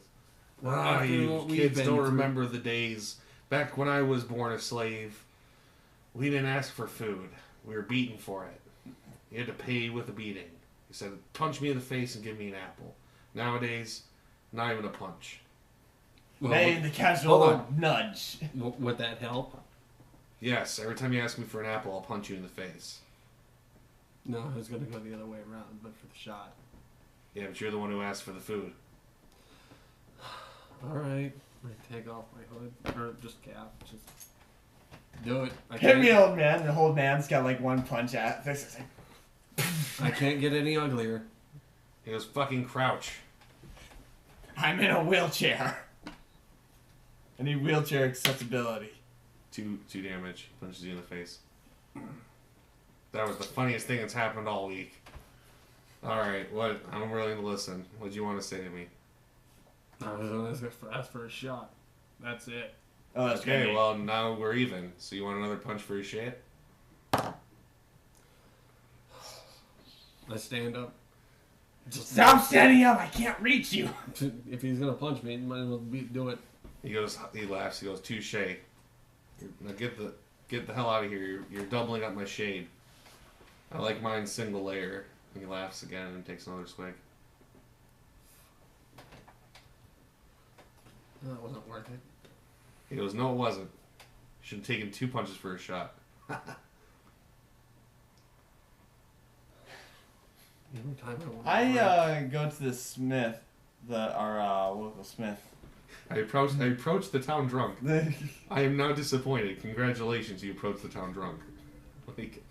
After You what we've kids been don't through. remember the days back when I was born a slave. We didn't ask for food. We were beaten for it. You had to pay with a beating. He said, punch me in the face and give me an apple. Nowadays, not even a punch. Well, Hey, the casual hold nudge. would that help? Yes, every time you ask me for an apple, I'll punch you in the face. No, I was going to go the other way around, but for the shot. Yeah, but you're the one who asked for the food. Alright. I take off my hood. Or just cap. Just do it. Hit me, old man. The old man's got like one punch at this. I can't get any uglier. He goes, fucking crouch. I'm in a wheelchair. I need wheelchair accessibility. 2 damage. Punches you in the face. That was the funniest thing that's happened all week. Alright, what? I'm willing to listen. What do you want to say to me? I was going to ask for a shot. That's it. Oh, that's Okay, good. well, now we're even. So you want another punch for your shit? I stand up. Stop standing up! I can't reach you. If he's going to punch me, he might as well do it. He laughs, he goes, touche. Now get the hell out of here. You're doubling up my shade. I like mine single layer. And he laughs again and takes another swig. That wasn't worth it. He goes, no, it wasn't. You should have taken 2 punches for a shot. Every time I I go to the smith, our local smith. I approached the town drunk. I am now disappointed. Congratulations, you approached the town drunk. Like,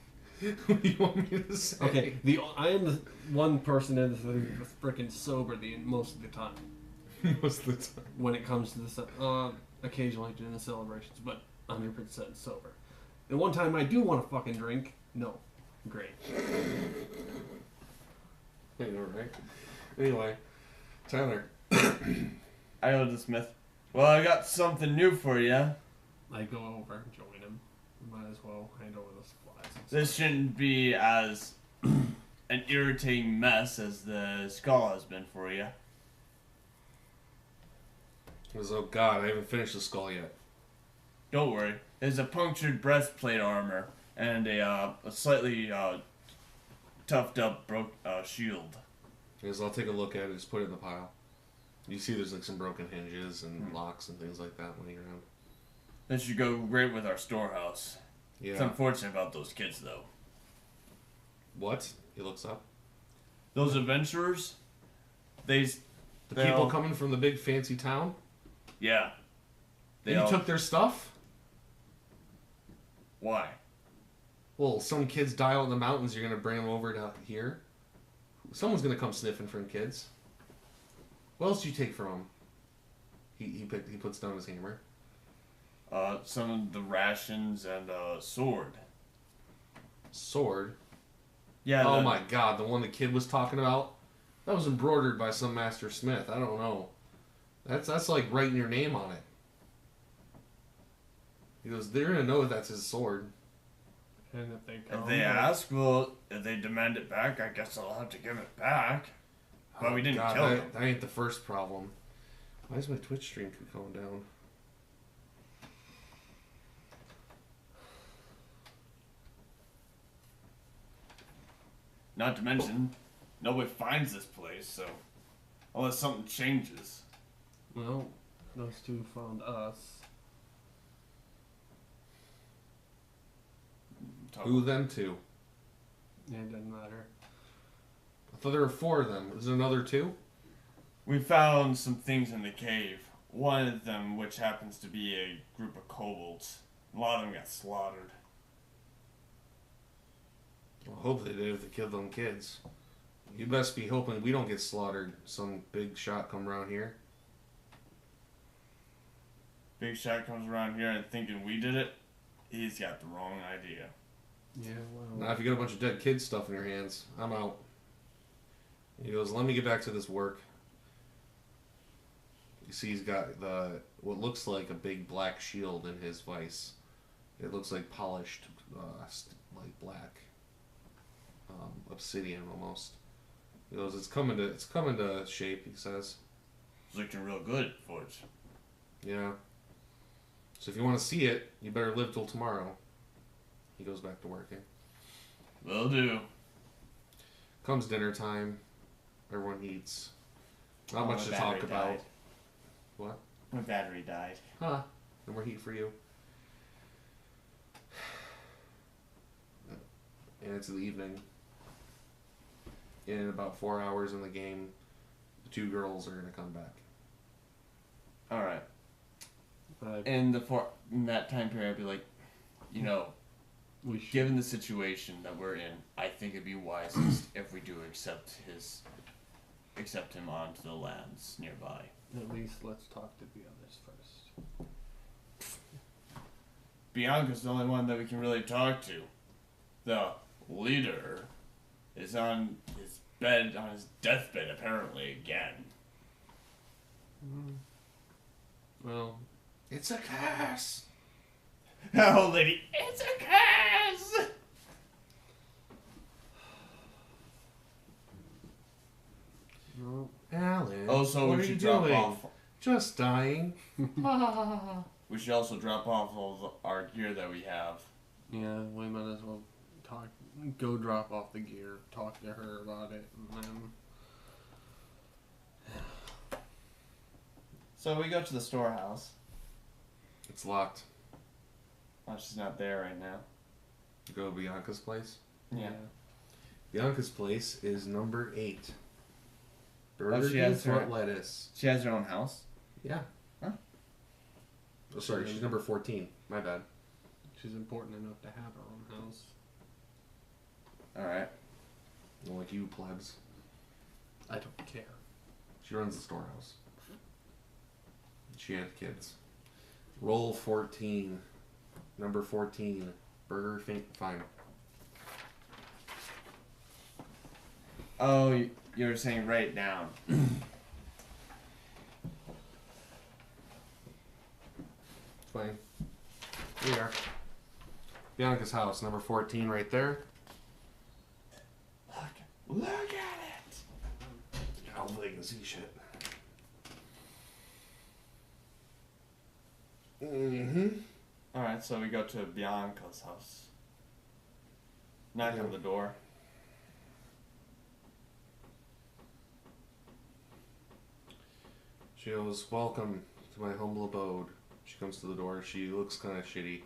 what do you want me to say? Okay, I am the one person in this thing that's freaking sober most of the time. Most of the time. When it comes to this, occasionally during the celebrations, but 100% sober. And one time I do want to fucking drink. No, great. I know, right? Anyway, Tyler. I go to the smith. Well, I got something new for you. I go over and join him. Might as well hand over the supplies. And This shouldn't be as an irritating mess as the skull has been for you. He goes, oh god, I haven't finished the skull yet. Don't worry. There's a punctured breastplate armor and a slightly toughed up shield. He goes, I'll take a look at it, just put it in the pile. You see there's like some broken hinges and locks and things like that laying around. This should go great with our storehouse. Yeah. It's unfortunate about those kids, though. What? He looks up. Those adventurers, the People coming from the big fancy town? Yeah. You took their stuff? Why? Well, some kids die out in the mountains, you're going to bring them over to here? Someone's going to come sniffing for kids. What else did you take from him? He puts down his hammer. Some of the rations and a sword. Sword? Yeah. Oh my god, the one the kid was talking about? That was embroidered by some master smith. I don't know. That's like writing your name on it. He goes, they're gonna know that's his sword. And if they If they ask, well, if they demand it back, I guess I'll have to give it back. But we didn't kill them. That ain't the first problem. Why is my Twitch stream keep going down? Not to mention, nobody finds this place, so unless something changes. Well, those two found us. Who them two? It doesn't matter. I thought there were 4 of them. Is there another 2? We found some things in the cave. One of them, which happens to be a group of kobolds. A lot of them got slaughtered. I hope they did if they killed them kids. You best be hoping we don't get slaughtered. Some big shot come around here. Big shot comes around here and thinking we did it. He's got the wrong idea. Yeah, well. Now, if you got a bunch of dead kids stuff in your hands, I'm out. He goes, let me get back to this work. You see he's got what looks like a big black shield in his vise. It looks like polished, like black. Obsidian almost. He goes, it's coming to shape, he says. It's looking real good, Forge. Yeah. So if you want to see it, you better live till tomorrow. He goes back to working. Will do. Comes dinner time. Everyone eats. Not much to my talk battery about. died. What? My battery died. Huh. No more heat for you. And it's the evening. In about 4 hours in the game, the 2 girls are going to come back. Alright. But In that time period, I'd be like, you know, we should. given the situation that we're in, I think it'd be wisest if we do accept him onto the lands nearby. At least let's talk to the others first. Bianca's the only one that we can really talk to. The leader is on his deathbed, apparently, again. Well, It's a curse! Oh, lady, it's a curse! no. Alan, Also, what we are should you drop doing? off. Just dying. We should also drop off all our gear that we have. Yeah, we might as well go drop off the gear, talk to her about it, and then. So we go to the storehouse. It's locked. Oh, she's not there right now. Go to Bianca's place. Yeah. Bianca's place is number 8. Oh, Burger she King has her- front lettuce. She has her own house. Yeah. Huh? Oh, sorry, she's number 14. My bad. She's important enough to have her own house. Alright. Not like you plebs. I don't care. She runs the storehouse. She had kids. Roll 14. Number 14. Burger Fine. Oh, you were saying write down. Fine. Here we are. Bianca's house, number 14 right there. Look at it! I don't think they can see shit. Mm-hmm. Alright, so we go to Bianca's house. Knock on the door. She goes, welcome to my humble abode. She comes to the door. She looks kind of shitty.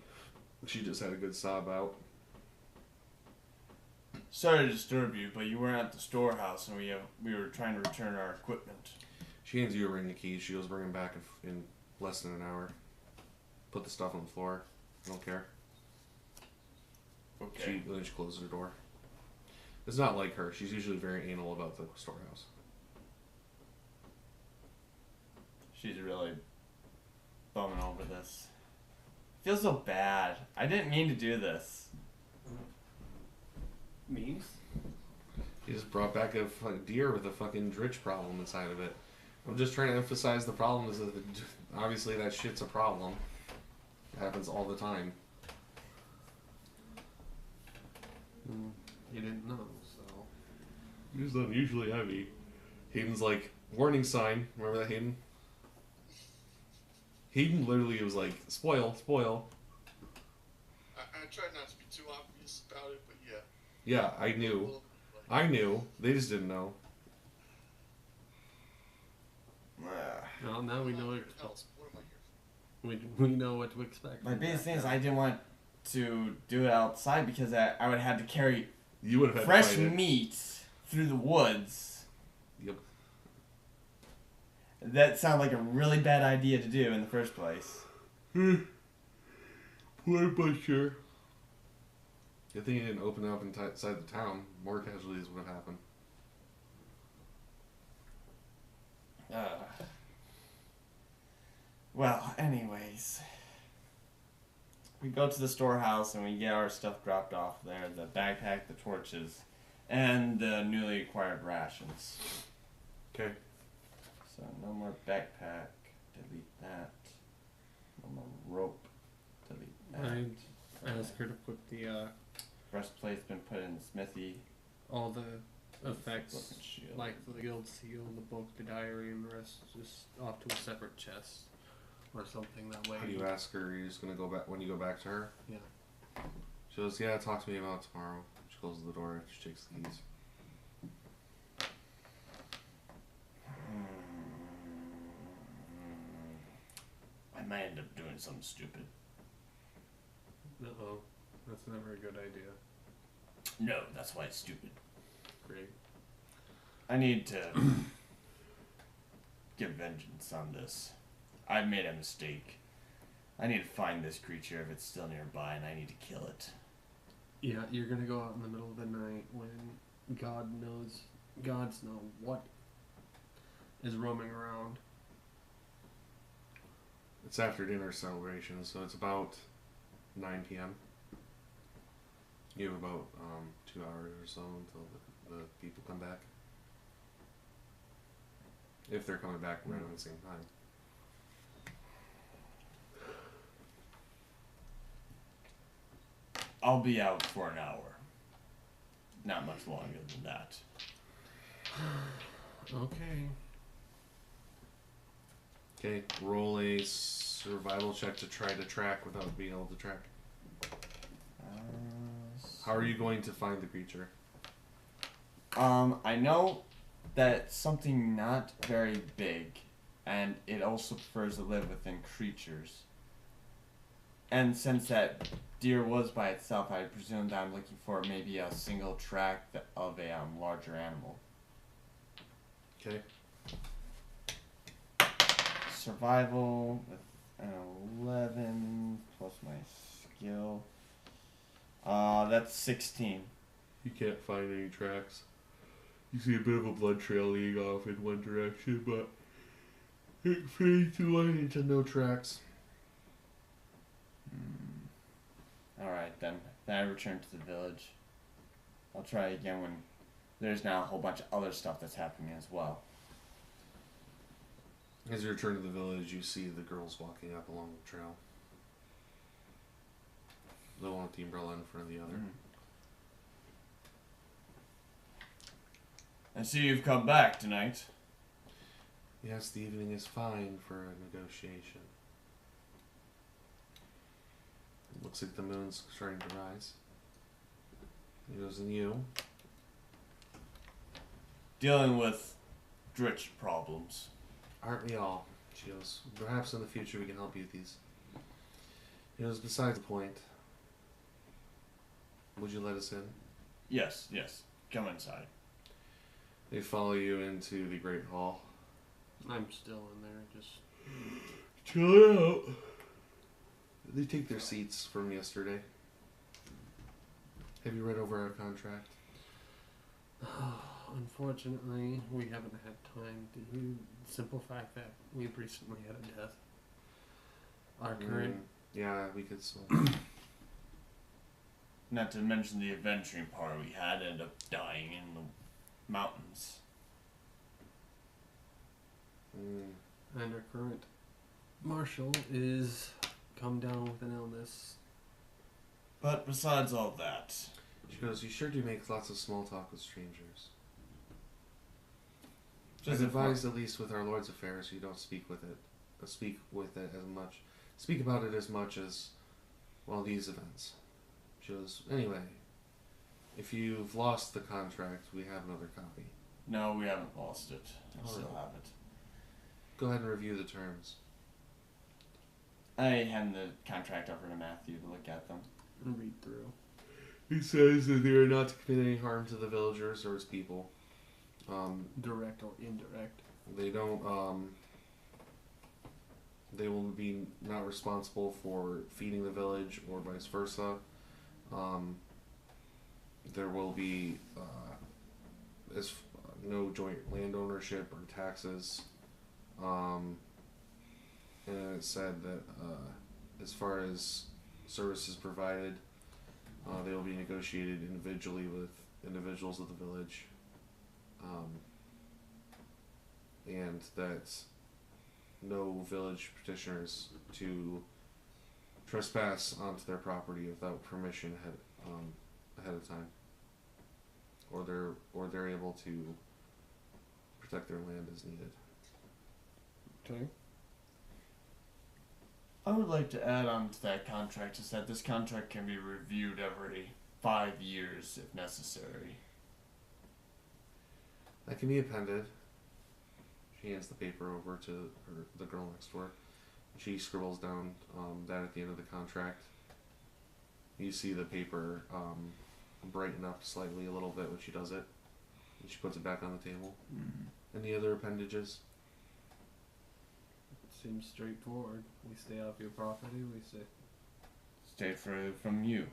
She just had a good sob out. Sorry to disturb you, but you weren't at the storehouse and we were trying to return our equipment. She hands you a ring of keys. She goes, bring them back in less than an hour. Put the stuff on the floor. I don't care. Okay. Then she closes her door. It's not like her. She's usually very anal about the storehouse. She's really bumming over this. Feels so bad. I didn't mean to do this. Memes? He just brought back a deer with a fucking dritch problem inside of it. I'm just trying to emphasize the problem is that obviously that shit's a problem. It happens all the time. You didn't know, so. It's unusually heavy. Hayden's like, warning sign. Remember that, Hayden? Hayden literally was like, spoil, spoil. I tried not to be too obvious about it, but yeah. Yeah, I knew. I knew. They just didn't know. Well, now we know what, Else, what am I here for? we know what to expect. My from biggest that thing is guy. I didn't want to do it outside because I would have to carry You would have had fresh to fight it. meat through the woods. Yep. That sounded like a really bad idea to do in the first place. Poor butcher. Good thing he didn't open up inside the town. More casualties would have happened. Well, anyways. We go to the storehouse and we get our stuff dropped off there. The backpack, the torches, and the newly acquired rations. Okay. So no more backpack. Delete that. No more rope. Delete that. I asked her to put the Breastplate's been put in the smithy. all the effects, Book and shield. like the guild seal, the book, the diary, and the rest, just off to a separate chest or something. That way. How do you ask her? Are you just gonna go back when you go back to her? Yeah. She goes, yeah, talk to me about it tomorrow. She closes the door after she takes the keys. I might end up doing something stupid. Uh-oh. That's never a good idea. No, that's why it's stupid. Great. I need to get vengeance on this. I made a mistake. I need to find this creature if it's still nearby, and I need to kill it. Yeah, you're gonna go out in the middle of the night when gods know what is roaming around. It's after dinner celebration, so it's about 9 p.m. You have about 2 hours or so until the people come back. If they're coming back right at the same time. I'll be out for an hour. Not much longer than that. Okay. Okay, roll a survival check to try to track without being able to track. How are you going to find the creature? I know that it's something not very big, and it also prefers to live within creatures. And since that deer was by itself, I presume that I'm looking for maybe a single track of a larger animal. Okay. Survival with an 11 plus my skill. That's 16. You can't find any tracks. You see a bit of a blood trail leading off in one direction, but it fades away into no tracks. Alright then. Then I return to the village. I'll try again when there's now a whole bunch of other stuff that's happening as well. As you return to the village, you see the girls walking up along the trail. The one with the umbrella in front of the other. I see you've come back tonight. Yes, the evening is fine for a negotiation. It looks like the moon's starting to rise. He goes, and you? Dealing with Dritch problems. Aren't we all? She goes, perhaps in the future we can help you with these. He goes, besides the point. Would you let us in? Yes, yes. Come inside. They follow you into the Great Hall. I'm still in there, just... Chill out. They take their seats from yesterday. Have you read over our contract? Unfortunately, we haven't had time to do the simple fact that we've recently had a death. Our current... Yeah, we could still... Not to mention the adventuring part we had ended up dying in the mountains. And our current marshal is come down with an illness. But besides all that... She goes, you sure do make lots of small talk with strangers. Just I'd advise, at least with our Lord's affairs, you don't speak with it as much. Speak about it as much as, well, these events. She goes, anyway, if you've lost the contract, we have another copy. No, we haven't lost it. I still have it. Go ahead and review the terms. I hand the contract over to Matthew to look at them. And read through. He says that they are not to commit any harm to the villagers or its people. Direct or indirect. They don't, they will be not responsible for feeding the village or vice versa. There will be no joint land ownership or taxes. And it said that as far as services provided, they will be negotiated individually with individuals of the village. And that no village petitioners to trespass onto their property without permission ahead of time, or they're able to protect their land as needed. Okay. I would like to add on to that contract is that this contract can be reviewed every 5 years if necessary. That can be appended. She hands the paper over to the girl next door. She scribbles down that at the end of the contract. You see the paper brighten up slightly a little bit when she does it. And she puts it back on the table. Any other appendages? Seems straightforward. We stay off your property. We stay. Stay from you.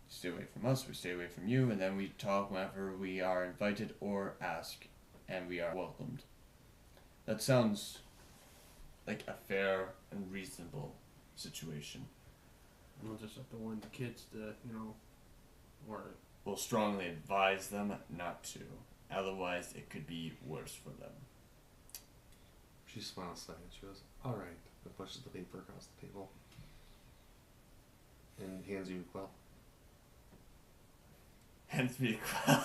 Stay away from us, we stay away from you, and then we talk whenever we are invited or ask, and we are welcomed. That sounds like a fair and reasonable situation. We'll just have to warn the kids to, or We'll strongly advise them not to. Otherwise, it could be worse for them. She smiles slightly. She goes, "All right," and pushes the paper across the table and hands you a quill. Hands me a quill.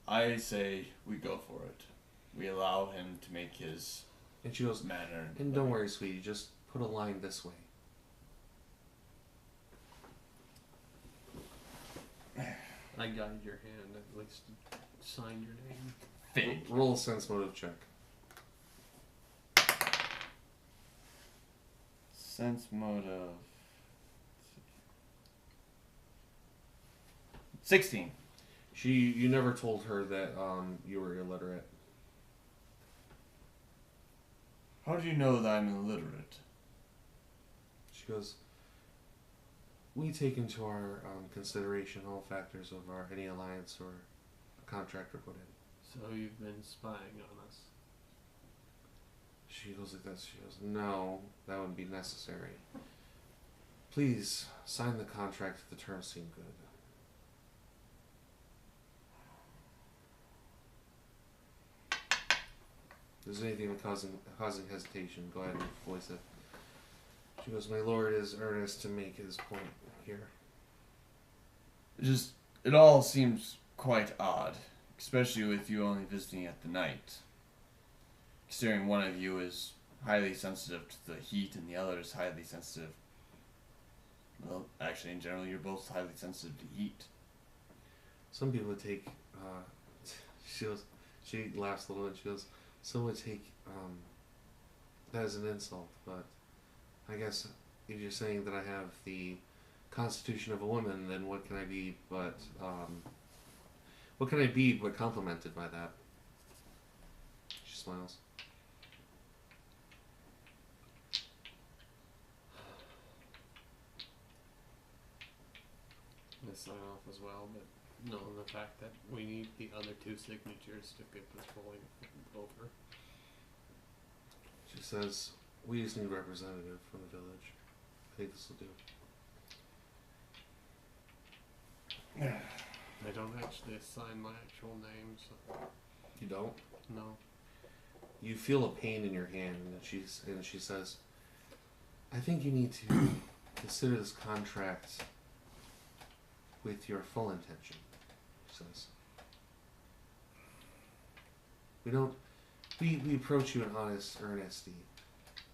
I say we go for it. We allow him to make his And she goes, manner. "And don't worry, sweetie. Just put a line this way." I guide your hand, at least sign your name. Fake. Roll a sense motive check. Sense motive. 16. You never told her that you were illiterate. How do you know that I'm illiterate? She goes, "We take into our consideration all factors of any alliance or a contract we're put in." So you've been spying on us. She goes like this. She goes, "No, that wouldn't be necessary. Please sign the contract if the terms seem good." If there's anything causing hesitation, go ahead and voice it. She goes, "My lord is earnest to make his point here." It all seems quite odd, especially with you only visiting at the night. Considering one of you is highly sensitive to the heat and the other is highly sensitive. Well, actually, in general, you're both highly sensitive to heat. Some people would take. She laughs a little and she goes, "Some would take that as an insult, but I guess if you're saying that I have the constitution of a woman, then what can I be but complimented by that?" She smiles. I sign off as well, but knowing the fact that we need the other 2 signatures to get this rolling over. She says, "We just need a representative from the village. I think this will do." I don't actually assign my actual name, so You don't? no. You feel a pain in your hand, and she says, "I think you need to consider this contract with your full intention," she says. We approach you in honest earnesty,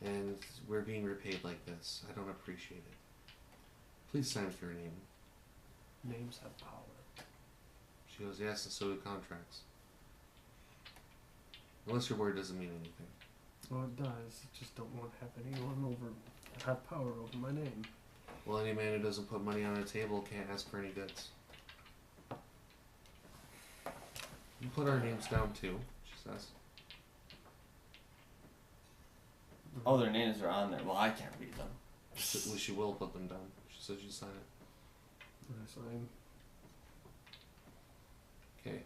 and we're being repaid like this. I don't appreciate it. Please sign with your name." Names have power. She goes, "Yes, and so do contracts. Unless your word doesn't mean anything." Well, it does. I just don't want to have anyone have power over my name. "Well, any man who doesn't put money on a table can't ask for any goods." "You put our names down too," she says. Oh, their names are on there. Well, I can't read them. She will put them down. She says you sign it. I sign. Okay.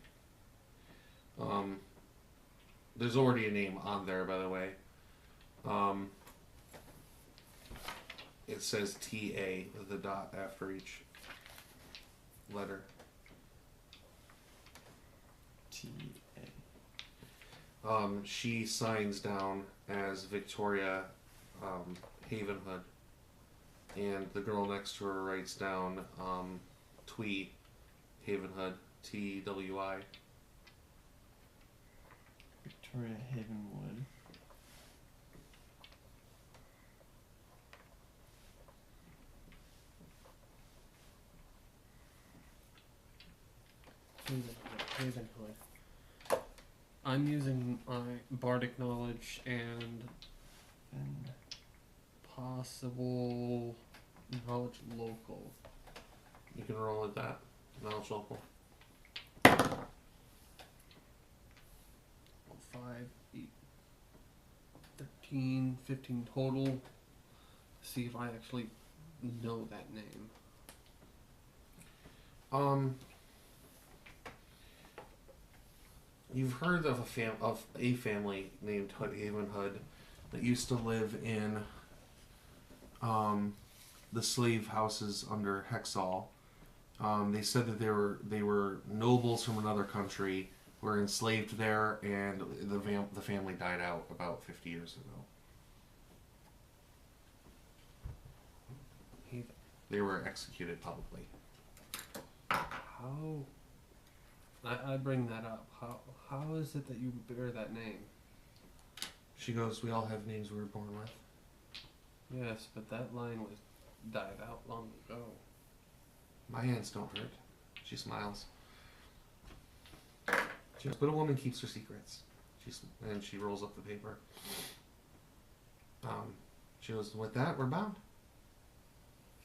There's already a name on there, by the way. It says TA with a dot after each letter. T-A. She signs down as Victoria Havenhood, and the girl next to her writes down Twee Havenhood, TWI. Victoria Havenwood. Ravenhood. I'm using my bardic knowledge and possible knowledge local. You can roll with that. Knowledge local. 5, 8, 13, 15 total. See if I actually know that name. You've heard of a family named Haven Hood that used to live in the slave houses under Hexall. They said that they were nobles from another country, were enslaved there, and the family died out about 50 years ago. They were executed publicly. How? I bring that up. How is it that you bear that name? She goes, we all have names we were born with. Yes, but that line was died out long ago. My hands don't hurt. She smiles. She goes, but a woman keeps her secrets. And she rolls up the paper. She goes, with that, we're bound.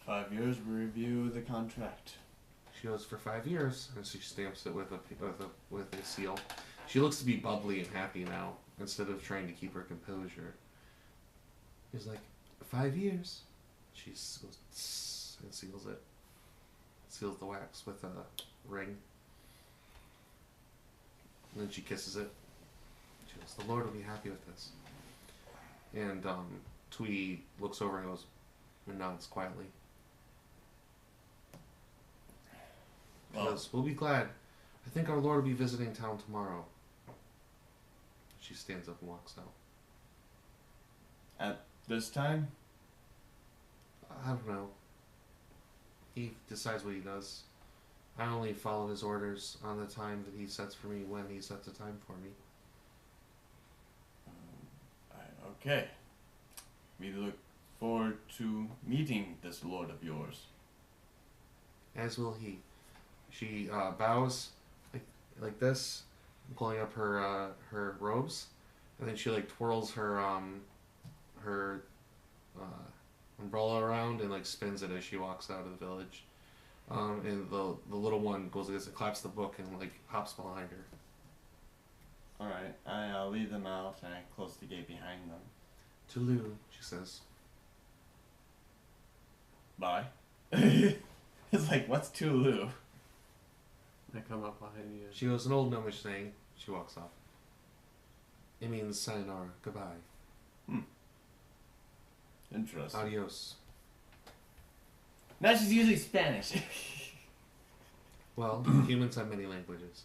5 years, we review the contract. She goes, for 5 years, and she stamps it with a seal. She looks to be bubbly and happy now, instead of trying to keep her composure. He's like, 5 years. She goes, tss, and seals it. Seals the wax with a ring. And then she kisses it. She goes, the Lord will be happy with this. And Twee looks over and goes, and nods quietly. Because we'll be glad. I think our Lord will be visiting town tomorrow. She stands up and walks out. At this time? I don't know. He decides what he does. I only follow his orders on the time that he sets for me when he sets a time for me. Okay. We look forward to meeting this lord of yours. As will he. She bows like this, pulling up her robes, and then she like twirls her umbrella around and like spins it as she walks out of the village. And the little one goes like this and claps the book and like hops behind her. Alright, I lead them out and I close the gate behind them. Tulu, she says. Bye. It's like, what's Tulu? I come up behind you. She goes, an old gnomish saying. She walks off. It means sayonara, goodbye. Interesting. Adios. Now she's using Spanish. Well, humans have many languages.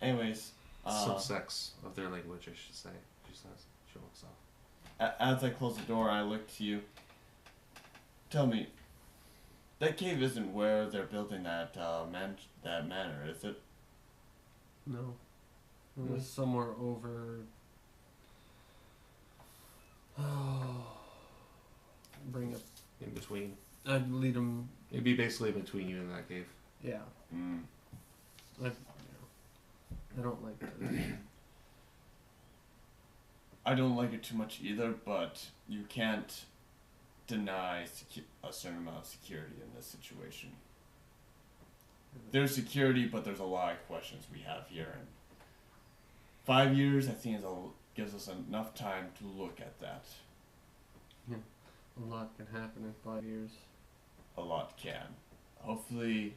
Anyways, Subsects of their language, I should say. She says. She walks off. As I close the door, I look to you. Tell me, that cave isn't where they're building that manor, is it? No. It was somewhere over. Bring up. In between. I'd lead him. It'd be basically between you and that cave. Yeah. I don't like that. I don't like it too much either, but you can't deny a certain amount of security in this situation. There's security, but there's a lot of questions we have here. And 5 years, I think, gives us enough time to look at that. Yeah. A lot can happen in 5 years. A lot can. Hopefully,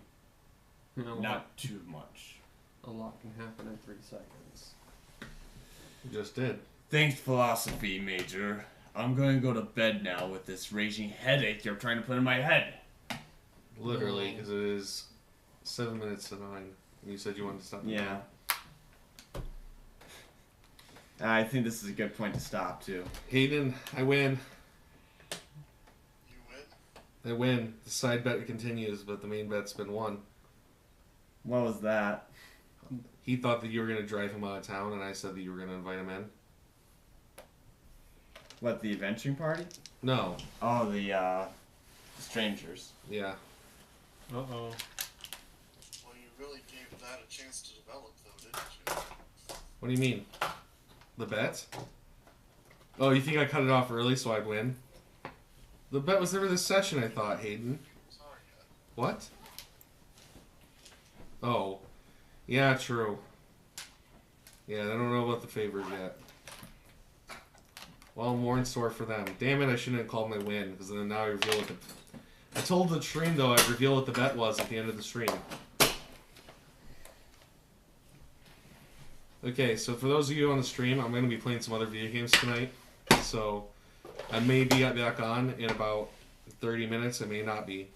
not too much. A lot can happen in 3 seconds. You just did. Thanks, philosophy major. I'm going to go to bed now with this raging headache you're trying to put in my head. Literally, because it is 7 minutes to 9. And you said you wanted to stop. Yeah. I think this is a good point to stop, too. Hayden, I win. You win? I win. The side bet continues, but the main bet's been won. What was that? He thought that you were going to drive him out of town, and I said that you were going to invite him in. What, the adventuring party? No. Oh, the strangers. Yeah. Uh-oh. Well, you really gave that a chance. chance to develop, though, didn't you? What do you mean? The bet? Oh, you think I cut it off early so I'd win? The bet was never this session, I thought, Hayden. Sorry, What? Oh. Yeah, true. Yeah, I don't know about the favors yet. Well, more in store for them. Damn it, I shouldn't have called my win, because then now I reveal what the... I told the stream, though, I'd reveal what the bet was at the end of the stream. Okay, so for those of you on the stream, I'm going to be playing some other video games tonight. So, I may be back on in about 30 minutes. I may not be.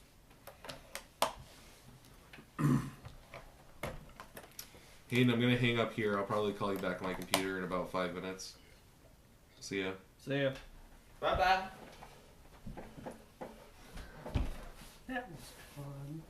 Hayden, I'm going to hang up here. I'll probably call you back on my computer in about 5 minutes. See ya. See ya. Bye bye. That was fun.